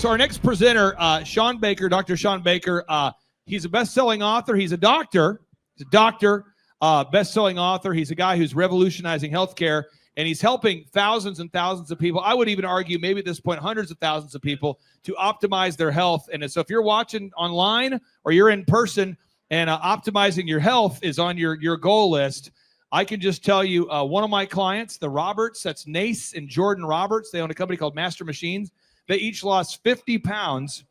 So our next presenter, Shawn Baker, Dr. Shawn Baker, he's a best-selling author. He's a doctor. He's a doctor, best-selling author. He's a guy who's revolutionizing healthcare, and he's helping thousands and thousands of people. I would even argue maybe at this point hundreds of thousands of people to optimize their health. And so if you're watching online or you're in person and optimizing your health is on your goal list, I can just tell you one of my clients, the Roberts, that's Nace and Jordan Roberts. They own a company called Master Machines. They each lost 50 pounds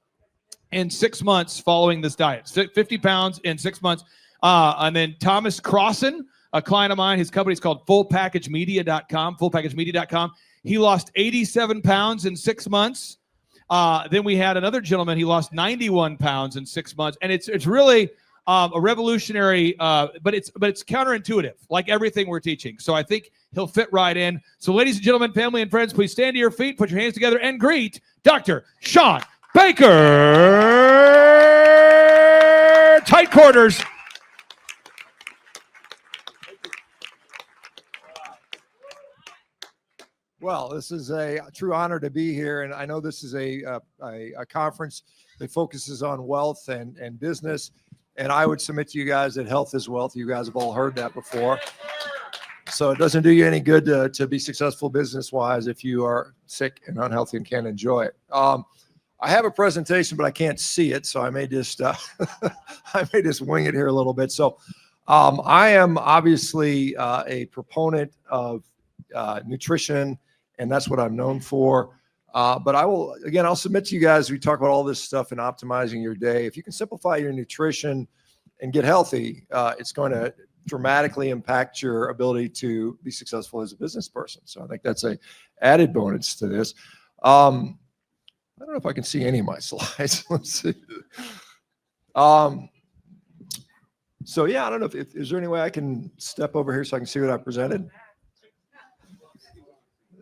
in 6 months following this diet. 50 pounds in 6 months. And then Thomas Crossan, a client of mine, his company is called fullpackagemedia.com, fullpackagemedia.com. He lost 87 pounds in 6 months. Then we had another gentleman, he lost 91 pounds in 6 months. And it's really a revolutionary, but it's counterintuitive, like everything we're teaching. So I think he'll fit right in. So ladies and gentlemen, family and friends, please stand to your feet, put your hands together, and greet Dr. Shawn Baker. Tight quarters. Well, this is a true honor to be here, and I know this is a conference that focuses on wealth and business, and I would submit to you guys that health is wealth. You guys have all heard that before. So it doesn't do you any good to be successful business-wise if you are sick and unhealthy and can't enjoy it. I have a presentation, but I can't see it, so I may just wing it here a little bit. So I am obviously a proponent of nutrition, and that's what I'm known for. But I'll submit to you guys, we talk about all this stuff and optimizing your day. If you can simplify your nutrition and get healthy, it's going to dramatically impact your ability to be successful as a business person. So I think that's a added bonus to this. I don't know if I can see any of my slides. Let's see. So yeah, I don't know if is there any way I can step over here so I can see what I presented?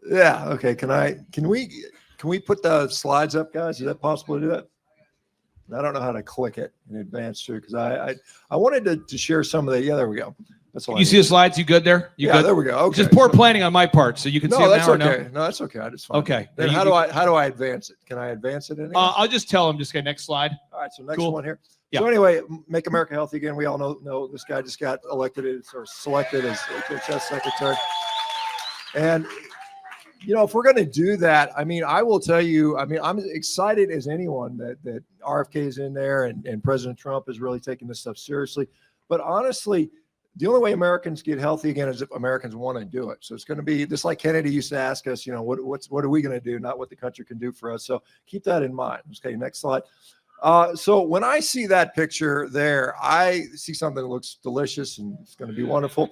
Yeah. Okay. Can we put the slides up, guys? Is that possible to do that? I don't know how to click it in advance too, because I wanted to share some of the. Yeah, there we go. That's all. You see the slides? You good there? You good? There we go. Okay. Just poor planning on my part, so you can see it now or no? No, that's okay. I just find okay. It. Then how do I advance it? Can I advance it? I'll just tell them. Just get next slide. All right. So next one here. Yeah. So anyway, Make America Healthy Again. We all know this guy just got selected as HHS secretary, and. You know, if we're going to do that, I mean, I will tell you, I mean, I'm excited as anyone that RFK is in there and President Trump is really taking this stuff seriously. But honestly, the only way Americans get healthy again is if Americans want to do it. So it's going to be just like Kennedy used to ask us, you know, what are we going to do? Not what the country can do for us. So keep that in mind. Okay, next slide. So when I see that picture there, I see something that looks delicious and it's going to be wonderful.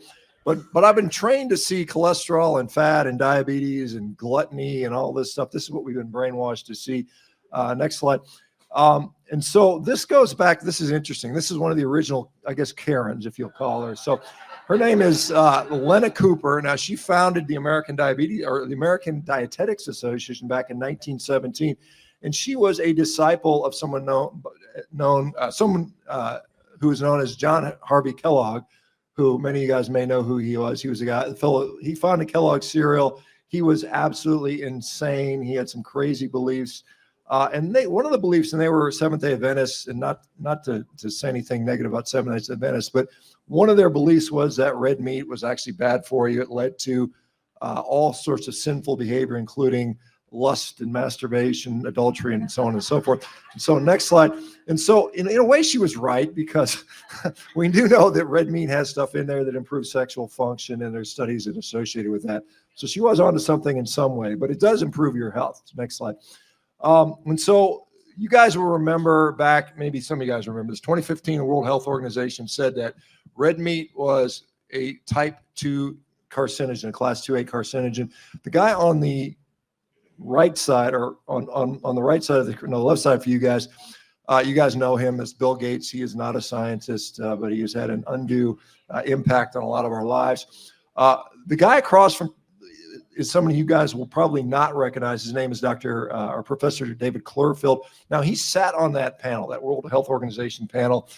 But I've been trained to see cholesterol and fat and diabetes and gluttony and all this stuff. This is what we've been brainwashed to see. Next slide. And so this goes back. This is interesting. This is one of the original, I guess, Karens, if you'll call her. So her name is Lena Cooper. Now, she founded the American Dietetics Association back in 1917. And she was a disciple of someone who is known as John Harvey Kellogg, who many of you guys may know who he was. He was a guy, he founded Kellogg's cereal. He was absolutely insane. He had some crazy beliefs. And one of the beliefs, and they were Seventh-day Adventists, and not to say anything negative about Seventh-day Adventists, but one of their beliefs was that red meat was actually bad for you. It led to all sorts of sinful behavior, including lust and masturbation, adultery, and so on and so forth. And so next slide. And so in a way, she was right, because we do know that red meat has stuff in there that improves sexual function, and there's studies that are associated with that. So she was onto something in some way, but it does improve your health. Next slide. And so you guys will remember back, maybe some of you guys remember this, 2015, the World Health Organization said that red meat was a type 2 carcinogen, a class 2A carcinogen. The guy on the right side, or on the right side of the left side for you guys know him as Bill Gates. He is not a scientist, but he has had an undue impact on a lot of our lives. The guy across from is someone you guys will probably not recognize. His name is Dr. or Professor David Klurfeld. Now, he sat on that panel, that World Health Organization panel,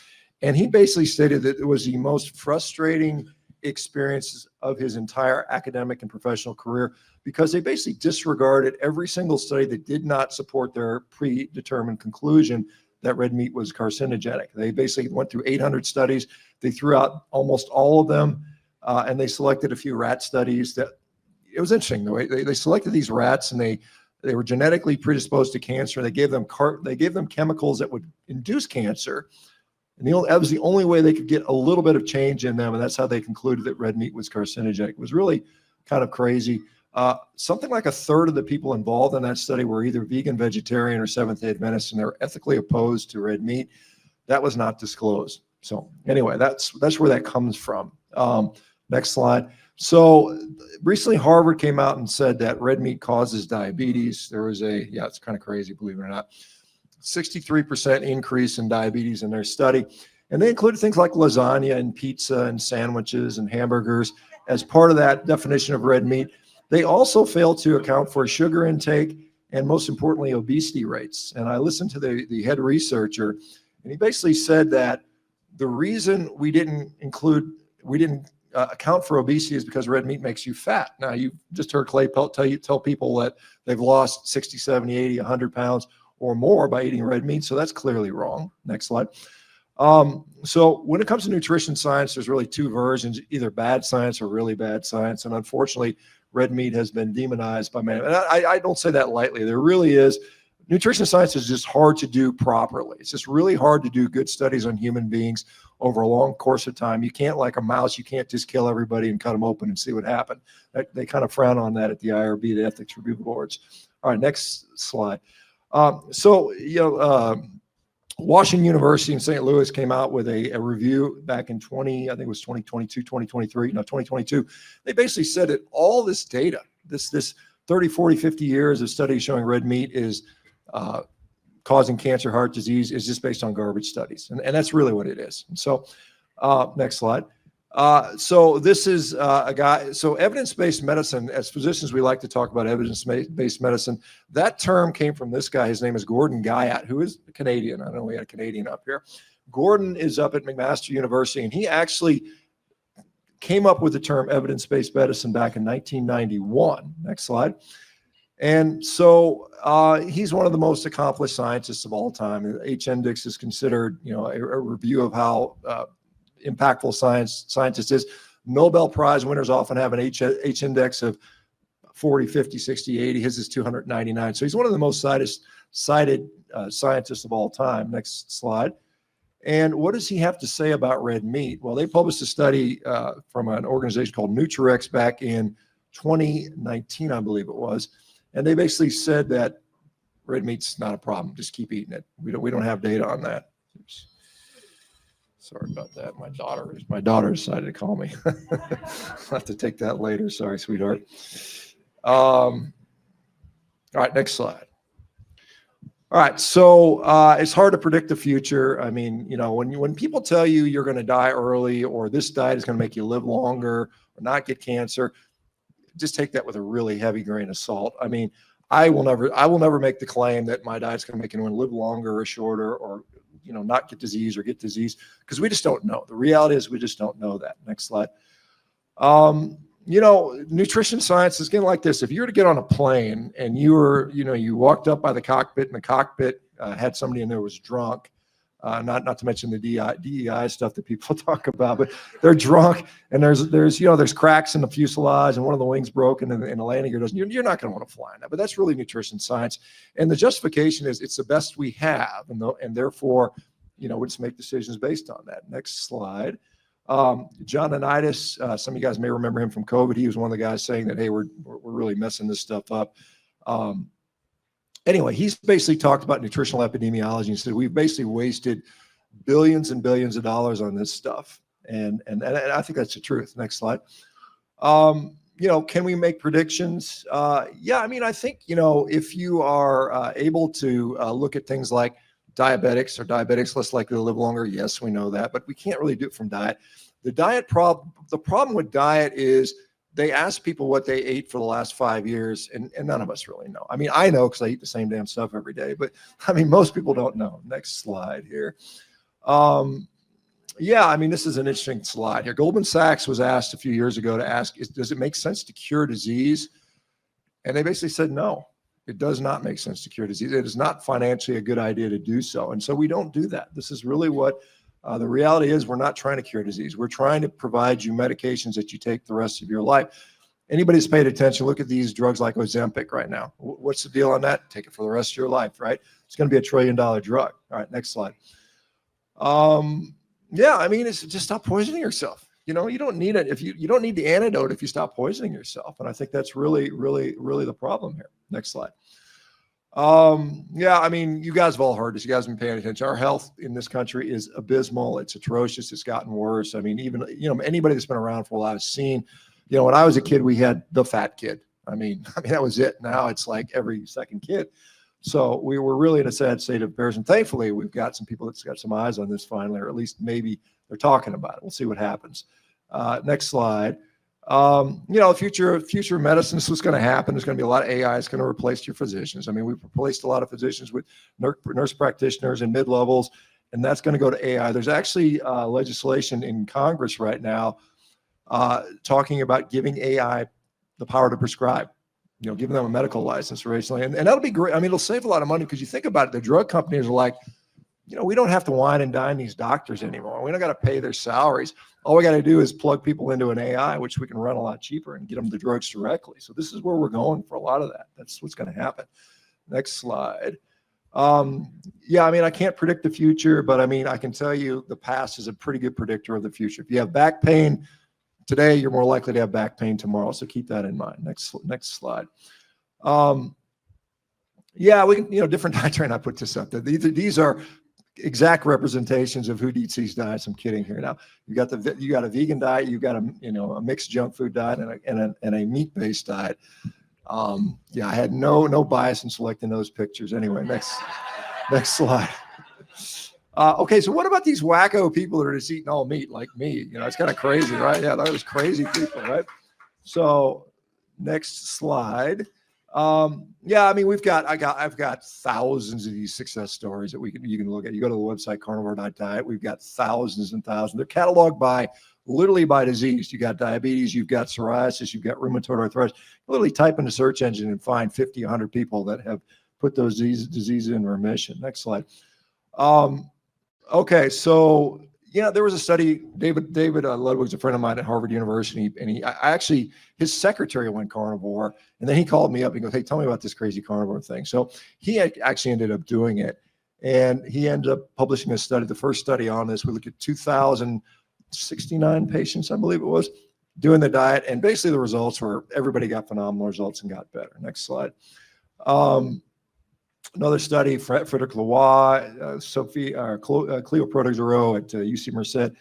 and he basically stated that it was the most frustrating experiences of his entire academic and professional career, because they basically disregarded every single study that did not support their predetermined conclusion that red meat was carcinogenic. They basically went through 800 studies. They threw out almost all of them, and they selected a few rat studies. That it was interesting the way they selected these rats, and they were genetically predisposed to cancer. They gave them chemicals that would induce cancer. And that was the only way they could get a little bit of change in them. And that's how they concluded that red meat was carcinogenic. It was really kind of crazy. Something like a third of the people involved in that study were either vegan, vegetarian, or Seventh-day Adventists, and they're ethically opposed to red meat. That was not disclosed. So anyway, that's where that comes from. Next slide. So recently Harvard came out and said that red meat causes diabetes. There was it's kind of crazy, believe it or not, 63% increase in diabetes in their study. And they included things like lasagna and pizza and sandwiches and hamburgers as part of that definition of red meat. They also failed to account for sugar intake and, most importantly, obesity rates. And I listened to the head researcher, and he basically said that the reason we didn't account for obesity is because red meat makes you fat. Now, you just heard Clay Pelt tell people that they've lost 60, 70, 80, 100 pounds or more by eating red meat. So that's clearly wrong. Next slide. So when it comes to nutrition science, there's really two versions, either bad science or really bad science. And unfortunately, red meat has been demonized by many. And I don't say that lightly. There really is. Nutrition science is just hard to do properly. It's just really hard to do good studies on human beings over a long course of time. You can't, like a mouse, you can't just kill everybody and cut them open and see what happened. They kind of frown on that at the IRB, the Ethics Review Boards. All right, next slide. Washington University in St. Louis came out with a review back in 2022. They basically said that all this data, this 30, 40, 50 years of studies showing red meat is causing cancer, heart disease, is just based on garbage studies. And that's really what it is. And so next slide. So this is a guy, so evidence-based medicine, as physicians, we like to talk about evidence-based medicine. That term came from this guy. His name is Gordon Guyatt, who is Canadian. I don't know, we had a Canadian up here. Gordon is up at McMaster University, and he actually came up with the term evidence-based medicine back in 1991. Next slide. And so he's one of the most accomplished scientists of all time. H-index is considered, a review of how impactful scientist is. Nobel Prize winners often have an H-index of 40, 50, 60, 80. His is 299. So he's one of the most cited scientists of all time. Next slide. And what does he have to say about red meat? Well, they published a study from an organization called Nutrirex back in 2019, I believe it was. And they basically said that red meat's not a problem. Just keep eating it. We don't have data on that. Oops. Sorry about that. My daughter decided to call me. I'll have to take that later. Sorry, sweetheart. All right, next slide. All right, so it's hard to predict the future. I mean, when people tell you you're going to die early, or this diet is going to make you live longer or not get cancer, just take that with a really heavy grain of salt. I mean, I will never make the claim that my diet's going to make anyone live longer or shorter, or not get disease or get disease, because we just don't know. The reality is we just don't know that. Next slide. Nutrition science is getting like this. If you were to get on a plane and you walked up by the cockpit, and the cockpit had somebody in there who was drunk, not to mention the DEI stuff that people talk about, but they're drunk, and there's cracks in the fuselage, and one of the wings broken, and the landing gear doesn't. You're not going to want to fly in that. But that's really nutrition science, and the justification is it's the best we have, and therefore, we just make decisions based on that. Next slide. John Anitis, some of you guys may remember him from COVID. He was one of the guys saying that, hey, we're really messing this stuff up. Anyway, he's basically talked about nutritional epidemiology and said we've basically wasted billions and billions of dollars on this stuff. And I think that's the truth. Next slide. Can we make predictions? Yeah, I mean, I think, if you are able to look at things like diabetics less likely to live longer. Yes, we know that, but we can't really do it from diet. The problem with diet is they ask people what they ate for the last 5 years, and none of us really know. I mean, I know because I eat the same damn stuff every day, but I mean, most people don't know. Next slide here. Yeah, I mean, this is an interesting slide here. Goldman Sachs was asked a few years ago to ask, does it make sense to cure disease? And they basically said, no, it does not make sense to cure disease. It is not financially a good idea to do so. And so we don't do that. This is really what the reality is. We're not trying to cure disease. We're trying to provide you medications that you take the rest of your life. Anybody's paid attention, look at these drugs like Ozempic right now. What's the deal on that? Take it for the rest of your life, right? It's going to be $1 trillion drug. All right, next slide. Yeah, I mean, it's just stop poisoning yourself. You know, you don't need it if you don't need the antidote if you stop poisoning yourself. And I think that's really, really, really the problem here. Next slide. Yeah, I mean, you guys have all heard this. You guys have been paying attention. Our health in this country is abysmal. It's atrocious. It's gotten worse. I mean, even, you know, anybody that's been around for a while has seen, you know, when I was a kid, we had the fat kid. I mean, that was it. Now it's like every second kid. So we were really in a sad state of affairs. And thankfully, we've got some people that's got some eyes on this finally, or at least maybe they're talking about it. We'll see what happens. Next slide. You know, future medicine, this is what's going to happen. There's going to be a lot of AI. It's going to replace your physicians. I mean, we've replaced a lot of physicians with nurse practitioners and mid-levels, and that's going to go to AI. There's actually legislation in Congress right now talking about giving AI the power to prescribe, you know, giving them a medical license originally. And that'll be great. I mean, it'll save a lot of money because you think about it, the drug companies are like, you know, we don't have to wine and dine these doctors anymore. We don't got to pay their salaries. All we got to do is plug people into an AI, which we can run a lot cheaper and get them the drugs directly. So this is where we're going for a lot of that. That's what's going to happen. Next slide. Yeah, I mean, I can't predict the future, but I mean, I can tell you the past is a pretty good predictor of the future. If you have back pain today, you're more likely to have back pain tomorrow. So keep that in mind. Next slide. Yeah, we can, you know, different diets. I put this up. These are exact representations of who eats these diets. I'm kidding here. Now you got a vegan diet, you got a mixed junk food diet, and a meat-based diet. Yeah, I had no bias in selecting those pictures. Anyway, next slide. Okay, so what about these wacko people that are just eating all meat like me? You know, it's kind of crazy, right? Yeah, those crazy people, right? So next slide. Yeah, I mean, I've got thousands of these success stories that you can look at. You go to the website carnivore.diet. We've got thousands and thousands. They're cataloged literally by disease. You got diabetes, you've got psoriasis, you've got rheumatoid arthritis. You literally type in the search engine and find 50, 100 people that have put those diseases in remission. Next slide. Okay, so yeah, there was a study. David Ludwig's a friend of mine at Harvard University, and his secretary went carnivore, and then he called me up and goes, "Hey, tell me about this crazy carnivore thing." So he actually ended up doing it, and he ended up publishing a study. The first study on this, we looked at 2,069 patients, I believe it was, doing the diet, and basically the results were everybody got phenomenal results and got better. Next slide. Another study, Frederick Lavoie, Cleo Protexero at UC Merced.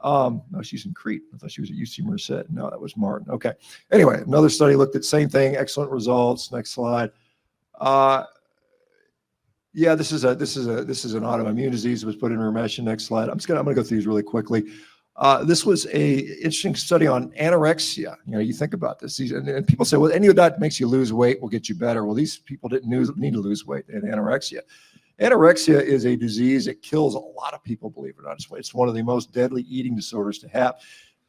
No, she's in Crete. I thought she was at UC Merced. No, that was Martin. Okay. Anyway, another study looked at the same thing. Excellent results. Next slide. Yeah, this is an autoimmune disease that was put in remission. Next slide. I'm going to go through these really quickly. This was a interesting study on anorexia. You know, you think about this, and people say, well, any diet that makes you lose weight will get you better. Well, these people didn't need to lose weight. They had anorexia. Anorexia is a disease that kills a lot of people, believe it or not. It's one of the most deadly eating disorders to have.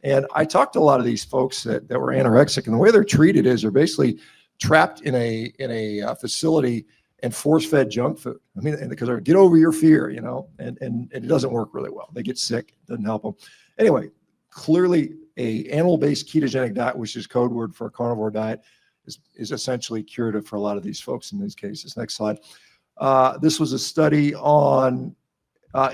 And I talked to a lot of these folks that were anorexic, and the way they're treated is they're basically trapped in a facility and force-fed junk food. I mean, because they're get over your fear, you know, and it doesn't work really well. They get sick, it doesn't help them. Anyway, clearly a animal-based ketogenic diet, which is code word for a carnivore diet, is essentially curative for a lot of these folks in these cases. Next slide. This was a study on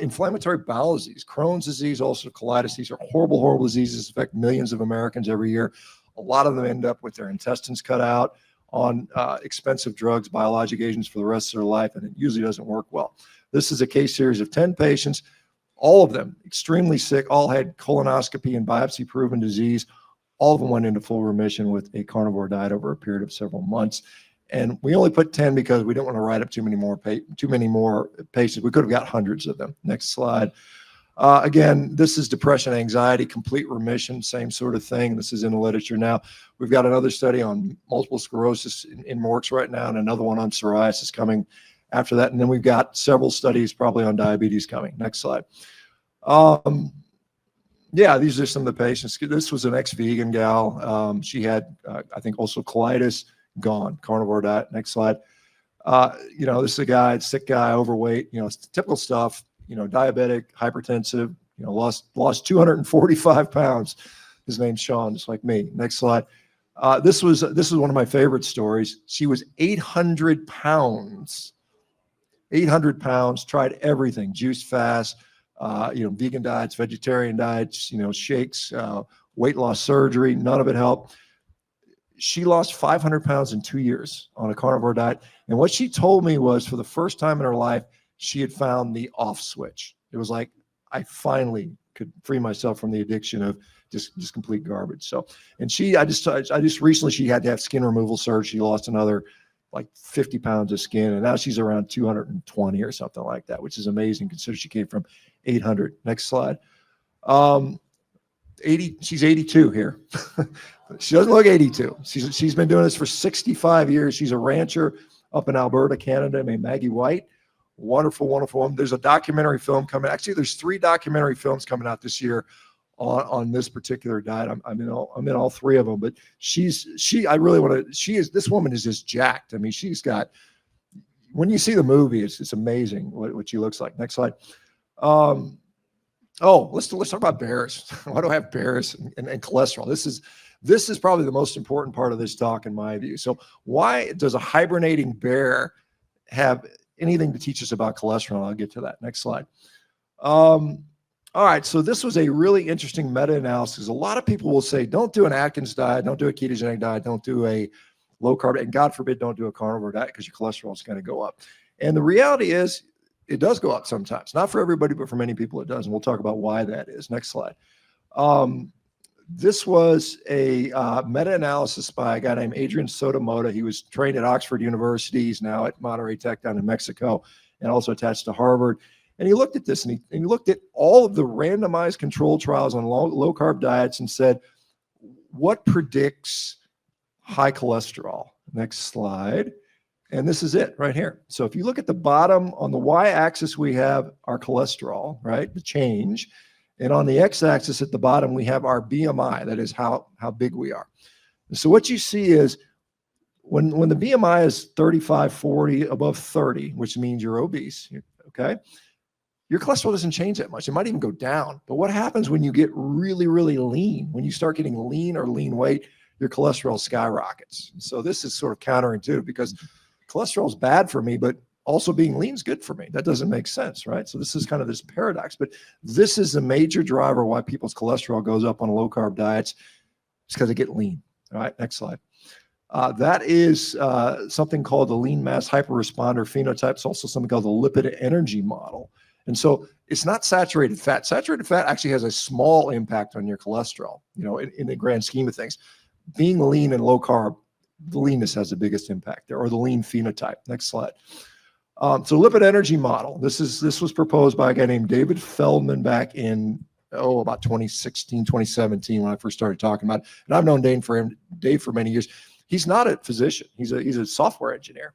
inflammatory bowel disease, Crohn's disease, ulcerative colitis. These are horrible, horrible diseases, affect millions of Americans every year. A lot of them end up with their intestines cut out on expensive drugs, biologic agents for the rest of their life, and it usually doesn't work well. This is a case series of 10 patients, all of them extremely sick, all had colonoscopy and biopsy proven disease. All of them went into full remission with a carnivore diet over a period of several months. And we only put 10 because we don't want to write up too many more patients. We could have got hundreds of them. Next slide. Again, this is depression, anxiety, complete remission, same sort of thing. This is in the literature now. We've got another study on multiple sclerosis in works right now, and another one on psoriasis coming after that. And then we've got several studies probably on diabetes coming. Next slide. Yeah, these are some of the patients. This was an ex-vegan gal. She had, I think, also colitis. Gone. Carnivore diet. Next slide. This is a guy, sick guy, overweight. It's typical stuff. Diabetic, hypertensive. Lost 245 pounds. His name's Shawn, just like me. Next slide. This was one of my favorite stories. She was 800 pounds. 800 pounds. Tried everything. Juice fast. Vegan diets, vegetarian diets. Shakes. Weight loss surgery. None of it helped. She lost 500 pounds in 2 years on a carnivore diet. And what she told me was, for the first time in her life, she had found the off switch. It was like, I finally could free myself from the addiction of just complete garbage. So, and I just recently, she had to have skin removal surgery. She lost another like 50 pounds of skin. And now she's around 220 or something like that, which is amazing considering she came from 800. Next slide. 80, she's 82 here. She doesn't look 82. She's been doing this for 65 years. She's a rancher up in Alberta, Canada, named Maggie White. Wonderful, wonderful woman. There's a documentary film coming. Actually, there's 3 documentary films coming out this year on this particular diet. I'm in all 3 of them. But this woman is just jacked. I mean, she's got, when you see the movie, it's amazing what she looks like. Next slide. Let's talk about bears. Why do I have bears and cholesterol? This is probably the most important part of this talk in my view. So why does a hibernating bear have anything to teach us about cholesterol? I'll get to that. Next slide. All right. So this was a really interesting meta-analysis. A lot of people will say, don't do an Atkins diet, don't do a ketogenic diet, don't do a low carb, and God forbid, don't do a carnivore diet because your cholesterol is going to go up. And the reality is, it does go up sometimes. Not for everybody, but for many people it does. And we'll talk about why that is. Next slide. This was a meta-analysis by a guy named Adrian Sotomoda. He was trained at Oxford University. He's now at Monterrey Tech down in Mexico and also attached to Harvard. And he looked at this and he looked at all of the randomized control trials on low carb diets and said, what predicts high cholesterol? Next slide. And this is it right here. So if you look at the bottom, on the y-axis, we have our cholesterol, right? The change. And on the x-axis at the bottom, we have our BMI. That is how big we are. So what you see is when the BMI is 35, 40, above 30, which means you're obese, okay? Your cholesterol doesn't change that much. It might even go down. But what happens when you get really, really lean? When you start getting lean or lean weight, your cholesterol skyrockets. So this is sort of counterintuitive because cholesterol is bad for me, but also being lean is good for me. That doesn't make sense, right? So this is kind of this paradox, but this is a major driver why people's cholesterol goes up on low carb diets. It's because they get lean. All right, next slide. That is something called the lean mass hyperresponder phenotype. It's also something called the lipid energy model. And so it's not saturated fat. Saturated fat actually has a small impact on your cholesterol, in the grand scheme of things. Being lean and low carb, the leanness has the biggest impact there, or the lean phenotype. Next slide. So lipid energy model. This was proposed by a guy named David Feldman back in about 2016, 2017 when I first started talking about it. And I've known Dave for many years. He's not a physician. He's a software engineer,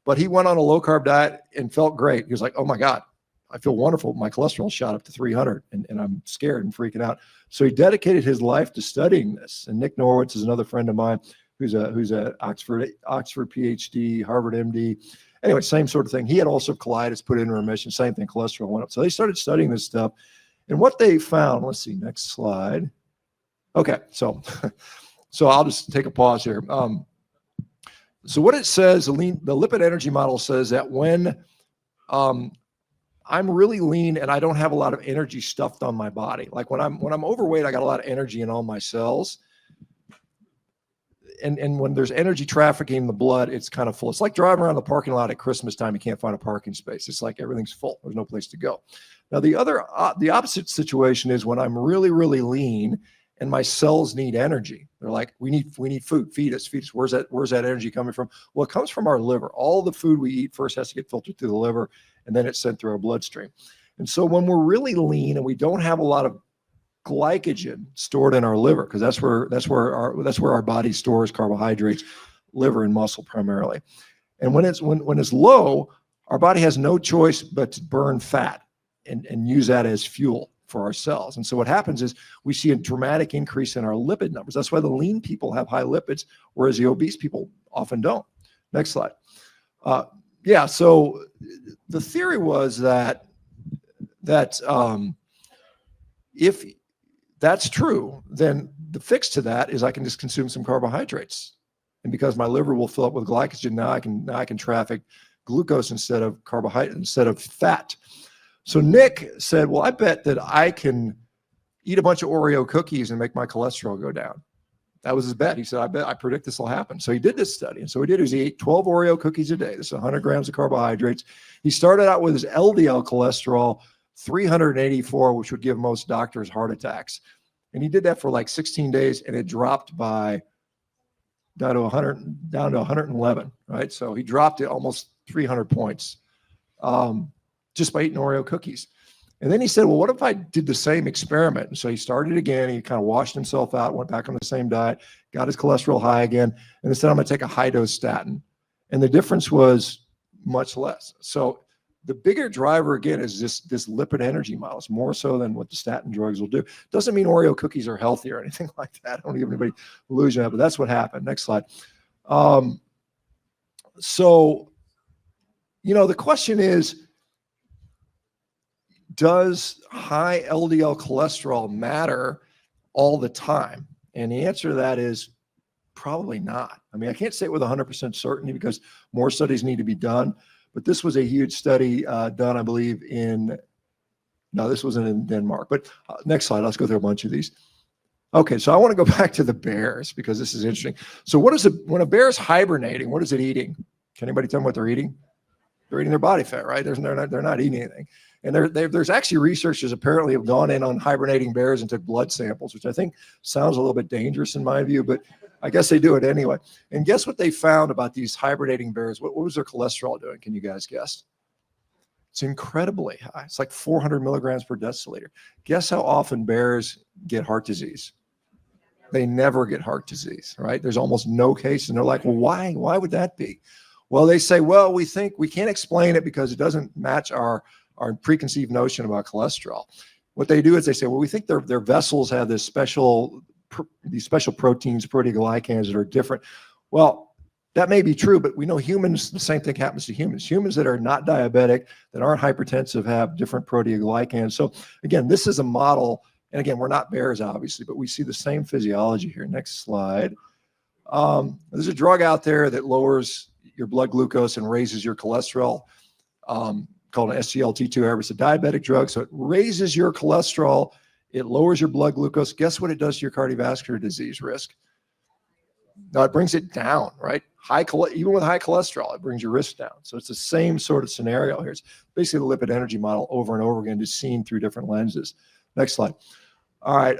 but he went on a low carb diet and felt great. He was like, oh my God, I feel wonderful. My cholesterol shot up to 300 and I'm scared and freaking out. So he dedicated his life to studying this. And Nick Norwitz is another friend of mine who's a Oxford PhD, Harvard MD. Anyway, same sort of thing. He had ulcerative colitis, put in remission, same thing, cholesterol went up. So they started studying this stuff. And what they found, let's see, next slide. Okay, so I'll just take a pause here. So what it says, the lipid energy model says that when I'm really lean and I don't have a lot of energy stuffed on my body, like when I'm overweight, I got a lot of energy in all my cells. And when there's energy trafficking in the blood, it's kind of full. It's like driving around the parking lot at Christmas time. You can't find a parking space. It's like everything's full. There's no place to go. Now, the opposite situation is when I'm really, really lean and my cells need energy. They're like, we need food. Feed us. Where's that energy coming from? Well, it comes from our liver. All the food we eat first has to get filtered through the liver, and then it's sent through our bloodstream. And so when we're really lean and we don't have a lot of glycogen stored in our liver, because that's where our body stores carbohydrates, liver and muscle primarily. And when it's low, our body has no choice but to burn fat and use that as fuel for our cells. And so what happens is we see a dramatic increase in our lipid numbers. That's why the lean people have high lipids, whereas the obese people often don't. Next slide. Yeah, so the theory was that if that's true, then the fix to that is I can just consume some carbohydrates. And because my liver will fill up with glycogen, now I can traffic glucose instead of carbohydrate, instead of fat. So Nick said, well, I bet that I can eat a bunch of Oreo cookies and make my cholesterol go down. That was his bet. He said, I predict this will happen. So he did this study. And so what he did is he ate 12 Oreo cookies a day. This is 100 grams of carbohydrates. He started out with his LDL cholesterol, 384, which would give most doctors heart attacks. And he did that for like 16 days, and it dropped by down to 111, right? So he dropped it almost 300 points just by eating Oreo cookies. And then he said, well, what if I did the same experiment? And so he started again. He kind of washed himself out, went back on the same diet, got his cholesterol high again, and he said, I'm going to take a high-dose statin. And the difference was much less. So the bigger driver, again, is this lipid energy model. It's more so than what the statin drugs will do. Doesn't mean Oreo cookies are healthy or anything like that. I don't give anybody illusion of that, but that's what happened. Next slide. So, the question is, does high LDL cholesterol matter all the time? And the answer to that is probably not. I mean, I can't say it with 100% certainty because more studies need to be done. But this was a huge study done, I believe, no, this wasn't in Denmark. But next slide, let's go through a bunch of these. Okay, so I want to go back to the bears because this is interesting. So when a bear is hibernating, what is it eating? Can anybody tell me what they're eating? They're eating their body fat, right? They're not eating anything. And there's actually researchers apparently have gone in on hibernating bears and took blood samples, which I think sounds a little bit dangerous in my view, but I guess they do it anyway. And guess what they found about these hibernating bears? What was their cholesterol doing? Can you guys guess? It's incredibly high. It's like 400 milligrams per deciliter. Guess how often bears get heart disease? They never get heart disease, right? There's almost no case. And they're like, well, why? Why would that be? Well, they say, well, we think we can't explain it because it doesn't match our preconceived notion about cholesterol. What they do is they say, well, we think their vessels have these special proteins, proteoglycans that are different. Well, that may be true, but we know humans, the same thing happens to humans. Humans that are not diabetic, that aren't hypertensive, have different proteoglycans. So again, this is a model. And again, we're not bears, obviously, but we see the same physiology here. Next slide. There's a drug out there that lowers your blood glucose and raises your cholesterol, called an SGLT2. However, it's a diabetic drug, so it raises your cholesterol. It lowers your blood glucose. Guess what it does to your cardiovascular disease risk? No, it brings it down, right? Even with high cholesterol, it brings your risk down. So it's the same sort of scenario here. It's basically the lipid energy model over and over again, just seen through different lenses. Next slide. All right.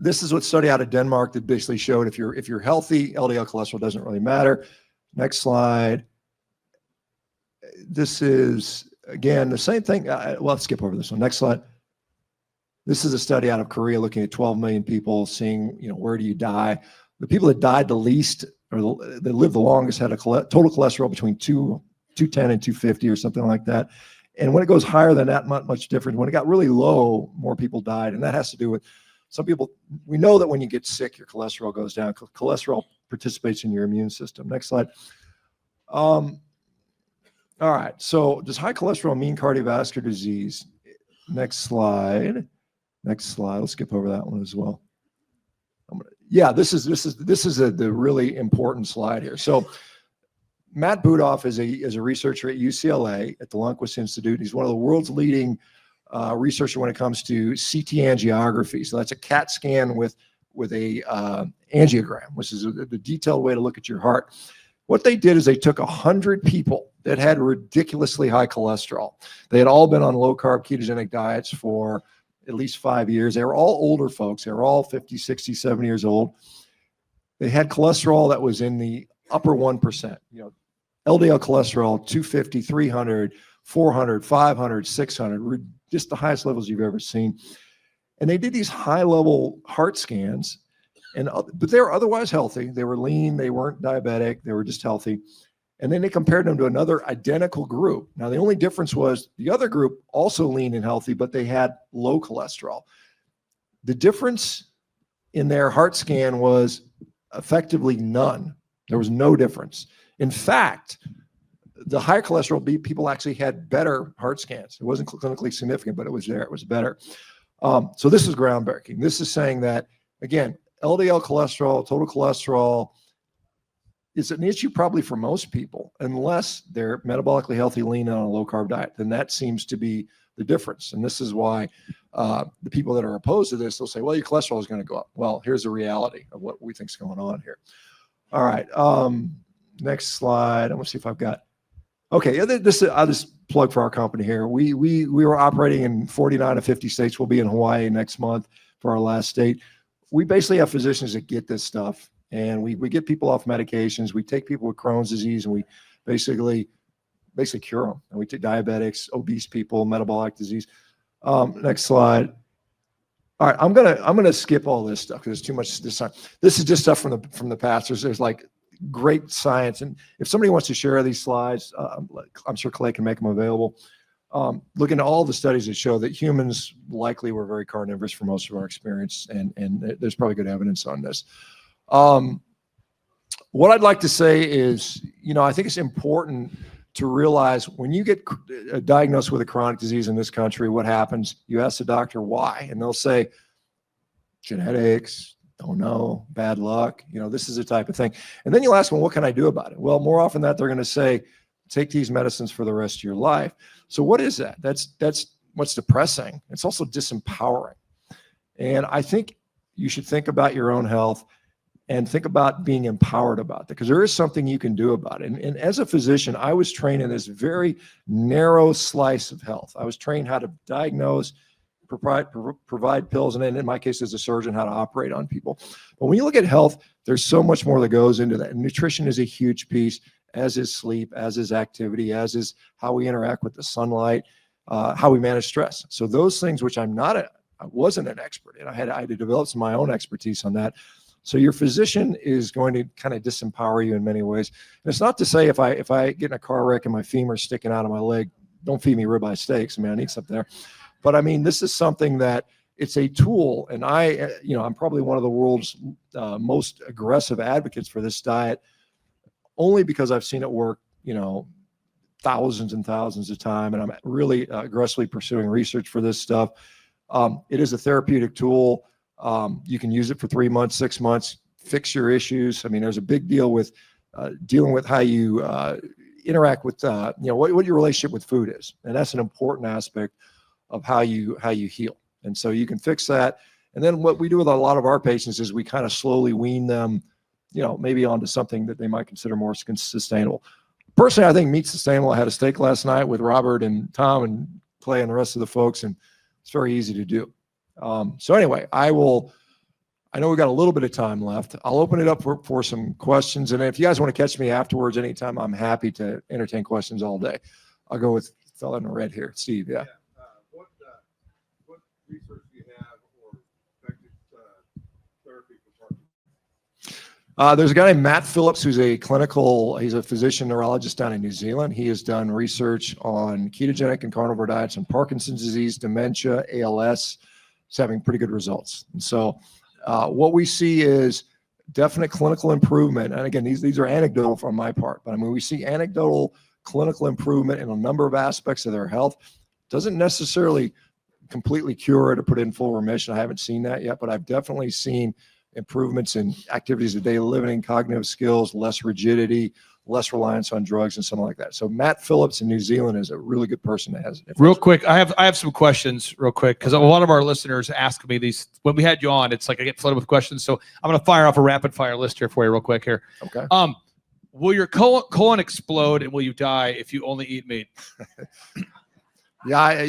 This is what study out of Denmark that basically showed if you're healthy, LDL cholesterol doesn't really matter. Next slide. This is, again, the same thing. Well, let's skip over this one. Next slide. This is a study out of Korea looking at 12 million people, seeing, where do you die? The people that died the least or that lived the longest had a total cholesterol between 210 and 250 or something like that. And when it goes higher than that, much different. When it got really low, more people died. And that has to do with some people. We know that when you get sick, your cholesterol goes down. Cholesterol participates in your immune system. Next slide. All right. So does high cholesterol mean cardiovascular disease? Next slide. Next slide. Let's skip over that one as well. This is the really important slide here. So Matt Budoff is a researcher at UCLA at the Lundquist Institute. He's one of the world's leading researchers when it comes to CT angiography. So that's a CAT scan with a angiogram, which is the detailed way to look at your heart. What they did is they took 100 people that had ridiculously high cholesterol. They had all been on low-carb ketogenic diets for at least 5 years. They were all older folks. They were all 50, 60, 70 years old. They had cholesterol that was in the upper 1%. LDL cholesterol, 250, 300, 400, 500, 600, just the highest levels you've ever seen. And they did these high-level heart scans, but they were otherwise healthy. They were lean. They weren't diabetic. They were just healthy. And then they compared them to another identical group. Now, the only difference was the other group also lean and healthy, but they had low cholesterol. The difference in their heart scan was effectively none. There was no difference. In fact, the higher cholesterol people actually had better heart scans. It wasn't clinically significant, but it was there. It was better. So this is groundbreaking. This is saying that, again, LDL cholesterol, total cholesterol, is an issue probably for most people, unless they're metabolically healthy, lean on a low-carb diet. Then that seems to be the difference. And this is why the people that are opposed to this, they'll say, well, your cholesterol is going to go up. Well, here's the reality of what we think is going on here. All right. Next slide. I'm going to see if I've got. Okay. I'll just plug for our company here. We were operating in 49 of 50 states. We'll be in Hawaii next month for our last state. We basically have physicians that get this stuff, and we get people off medications. We take people with Crohn's disease, and we basically cure them. And we take diabetics, obese people, metabolic disease. Next slide. All right, I'm gonna skip all this stuff because there's too much this time. This is just stuff from the past. There's like great science, and if somebody wants to share these slides, I'm sure Clay can make them available. Look into all the studies that show that humans likely were very carnivorous for most of our experience, and there's probably good evidence on this. What I'd like to say is, I think it's important to realize when you get diagnosed with a chronic disease in this country, what happens? You ask the doctor why, and they'll say, genetics, don't know, bad luck, this is the type of thing. And then you'll ask them, what can I do about it? Well, more often that they're going to say, take these medicines for the rest of your life. So what is that? That's what's depressing. It's also disempowering. And I think you should think about your own health and think about being empowered about that, because there is something you can do about it. And as a physician, I was trained in this very narrow slice of health. I was trained how to diagnose, provide pills, and then in my case as a surgeon, how to operate on people. But when you look at health, there's so much more that goes into that. And nutrition is a huge piece, as is sleep, as is activity, as is how we interact with the sunlight, how we manage stress. So those things, which I wasn't an expert in, I had to develop some of my own expertise on that. So your physician is going to kind of disempower you in many ways. And it's not to say if I get in a car wreck and my femur's sticking out of my leg, don't feed me ribeye steaks. I mean, I need something there. But I mean, this is something that it's a tool. And I'm probably one of the world's most aggressive advocates for this diet, only because I've seen it work, thousands and thousands of times. And I'm really aggressively pursuing research for this stuff. It is a therapeutic tool. You can use it for 3 months, 6 months, fix your issues. I mean, there's a big deal with dealing with how you interact with, what your relationship with food is. And that's an important aspect of how you heal. And so you can fix that. And then what we do with a lot of our patients is we kind of slowly wean them, maybe onto something that they might consider more sustainable. Personally, I think meat's sustainable. I had a steak last night with Robert and Tom and Clay and the rest of the folks, and it's very easy to do. So anyway, I know we've got a little bit of time left. I'll open it up for some questions. And if you guys want to catch me afterwards anytime, I'm happy to entertain questions all day. I'll go with the fellow in the red here, Steve. Yeah. What research do you have or effective therapy for Parkinson's? There's a guy named Matt Phillips who's he's a physician neurologist down in New Zealand. He has done research on ketogenic and carnivore diets on Parkinson's disease, dementia, ALS. It's having pretty good results. And so what we see is definite clinical improvement. And again, these are anecdotal from my part, but I mean, we see anecdotal clinical improvement in a number of aspects of their health. Doesn't necessarily completely cure it or put it in full remission. I haven't seen that yet, but I've definitely seen improvements in activities of daily living, cognitive skills, less rigidity, less reliance on drugs and something like that. So Matt Phillips in New Zealand is a really good person that has. Real quick, I have some questions real quick, because a lot of our listeners ask me these. When we had you on, it's like I get flooded with questions. So I'm going to fire off a rapid fire list here for you real quick here. Okay. Will your colon explode and will you die if you only eat meat? I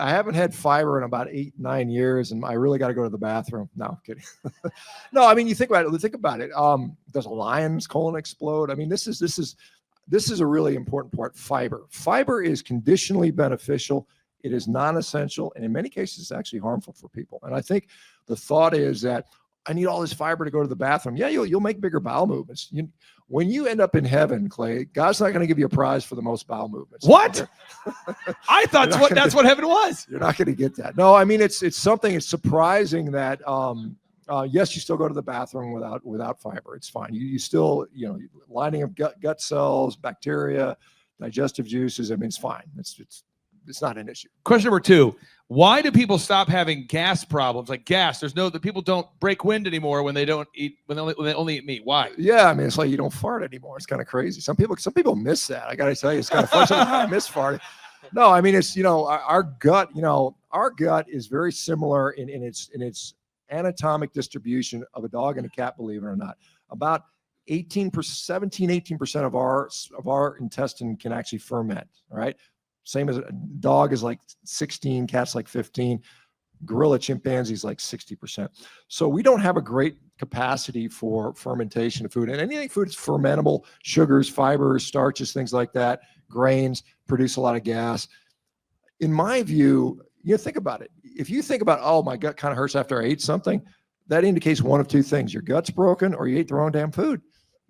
haven't had fiber in about 8-9 years, and I really got to go to the bathroom. No, I'm kidding. No, I mean, you think about it. Does a lion's colon explode? I mean, this is a really important part. Fiber is conditionally beneficial. It is non-essential, and in many cases, it's actually harmful for people. And I think the thought is that I need all this fiber to go to the bathroom. Yeah, you'll make bigger bowel movements. When you end up in heaven, Clay, God's not going to give you a prize for the most bowel movements. What? I thought that's what heaven was. You're not going to get that. No, I mean, it's something. It's surprising that yes, you still go to the bathroom without fiber. It's fine. You still, lining of gut cells, bacteria, digestive juices. I mean, it's fine. It's not an issue. Question number 2. Why do people stop having gas problems? Like gas, the people don't break wind anymore when they don't eat, when they only eat meat. Why? Yeah, I mean, it's like you don't fart anymore. It's kind of crazy. Some people miss that. I got to tell you, it's kind of fun. I miss farting. No, I mean, it's, our gut is very similar in its anatomic distribution of a dog and a cat, believe it or not. About 18% of our intestine can actually ferment, right? Same as a dog is like 16, cats like 15, gorilla, chimpanzees like 60%. So we don't have a great capacity for fermentation of food. And anything food is fermentable, sugars, fibers, starches, things like that, grains produce a lot of gas. In my view, think about it. If you think about, oh, my gut kind of hurts after I ate something, that indicates one of 2 things. Your gut's broken or you ate the wrong damn food.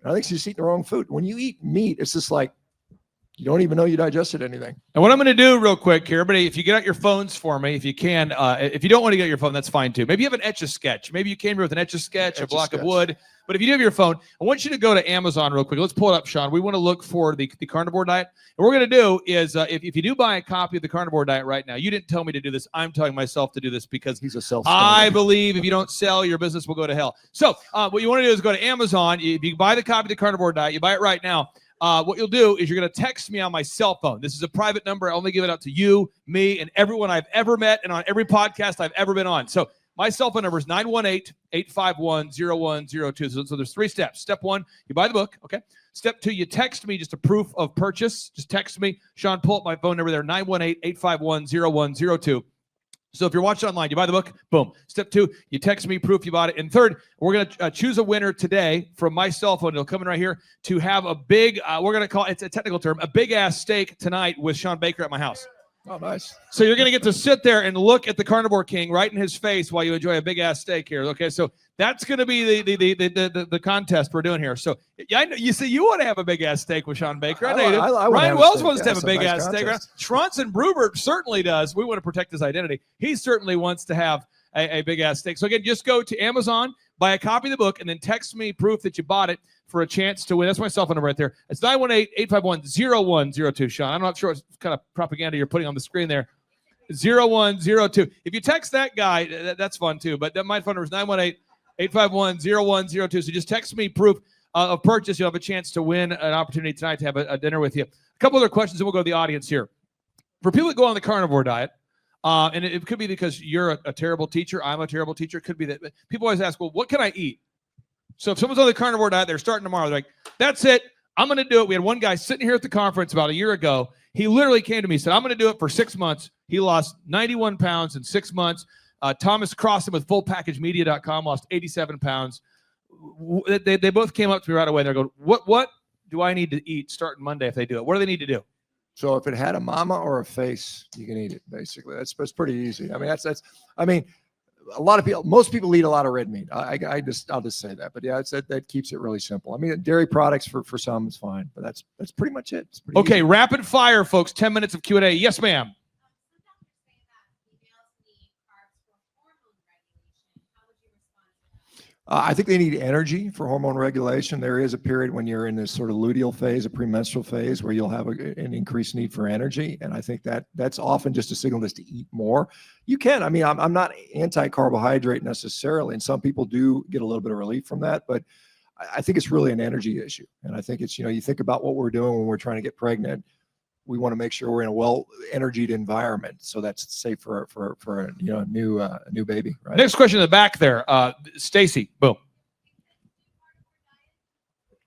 And I think you just eat the wrong food. When you eat meat, it's just like, you don't even know you digested anything. And what I'm going to do real quick here, everybody, if you get out your phones for me, if you can, if you don't want to get your phone, that's fine too. Maybe you have an Etch-a-Sketch. Maybe you came here with an Etch-a-Sketch, a block of wood. But if you do have your phone, I want you to go to Amazon real quick. Let's pull it up, Shawn. We want to look for the carnivore diet. And what we're going to do is, if you do buy a copy of the carnivore diet right now, you didn't tell me to do this. I'm telling myself to do this because he's a self. I believe if you don't sell, your business will go to hell. So what you want to do is go to Amazon. If you buy the copy of the carnivore diet, you buy it right now. What you'll do is you're going to text me on my cell phone. This is a private number. I only give it out to you, me, and everyone I've ever met and on every podcast I've ever been on. So my cell phone number is 918-851-0102. So there's 3 steps. Step 1, you buy the book. Okay. Step 2, you text me just a proof of purchase. Just text me. Shawn, pull up my phone number there, 918-851-0102. So if you're watching online, you buy the book, boom. Step 2, you text me proof you bought it. And third, we're going to choose a winner today from my cell phone. It'll come in right here to have a big, we're going to call it, it's a technical term, a big ass steak tonight with Shawn Baker at my house. Oh, nice. So you're going to get to sit there and look at the Carnivore King right in his face while you enjoy a big ass steak here. Okay, so that's going to be the contest we're doing here. So yeah, I know, you see, you want to have a big ass steak with Shawn Baker. I know you do. Ryan Wells wants to have a big ass steak. Schronson Brubert certainly does. We want to protect his identity. He certainly wants to have a big ass steak. So again, just go to Amazon, buy a copy of the book, and then text me proof that you bought it for a chance to win. That's my cell phone number right there. It's 918-851-0102, Shawn. I'm not sure what kind of propaganda you're putting on the screen there. 0102. If you text that guy, that's fun too. But my phone number is 918-851-0102. So just text me proof of purchase. You'll have a chance to win an opportunity tonight to have a dinner with you. A couple other questions, and we'll go to the audience here. For people that go on the carnivore diet, and it could be because you're a terrible teacher, I'm a terrible teacher. It could be that people always ask, well, what can I eat? So if someone's on the carnivore diet, they're starting tomorrow. They're like, that's it. I'm going to do it. We had one guy sitting here at the conference about a year ago. He literally came to me and said, I'm going to do it for 6 months. He lost 91 pounds in 6 months. Thomas Crossan with fullpackagemedia.com lost 87 pounds. They both came up to me right away. They're going, what do I need to eat starting Monday if they do it? What do they need to do? So if it had a mama or a face, you can eat it. Basically, that's pretty easy. I mean, a lot of people, most people eat a lot of red meat. I'll just say that. But yeah, that keeps it really simple. I mean, dairy products for some is fine, but that's pretty much it. It's pretty okay, easy. Rapid fire, folks. 10 minutes of Q&A. Yes, ma'am. I think they need energy for hormone regulation. There is a period when you're in this sort of luteal phase, a premenstrual phase, where you'll have an increased need for energy. And I think that's often just a signal just to eat more. You can. I mean, I'm not anti-carbohydrate necessarily, and some people do get a little bit of relief from that. But I think it's really an energy issue. And I think it's, you think about what we're doing when we're trying to get pregnant. We want to make sure we're in a well-energied environment, so that's safe for a new baby. Right. Next question in the back there, Stacy. Boom.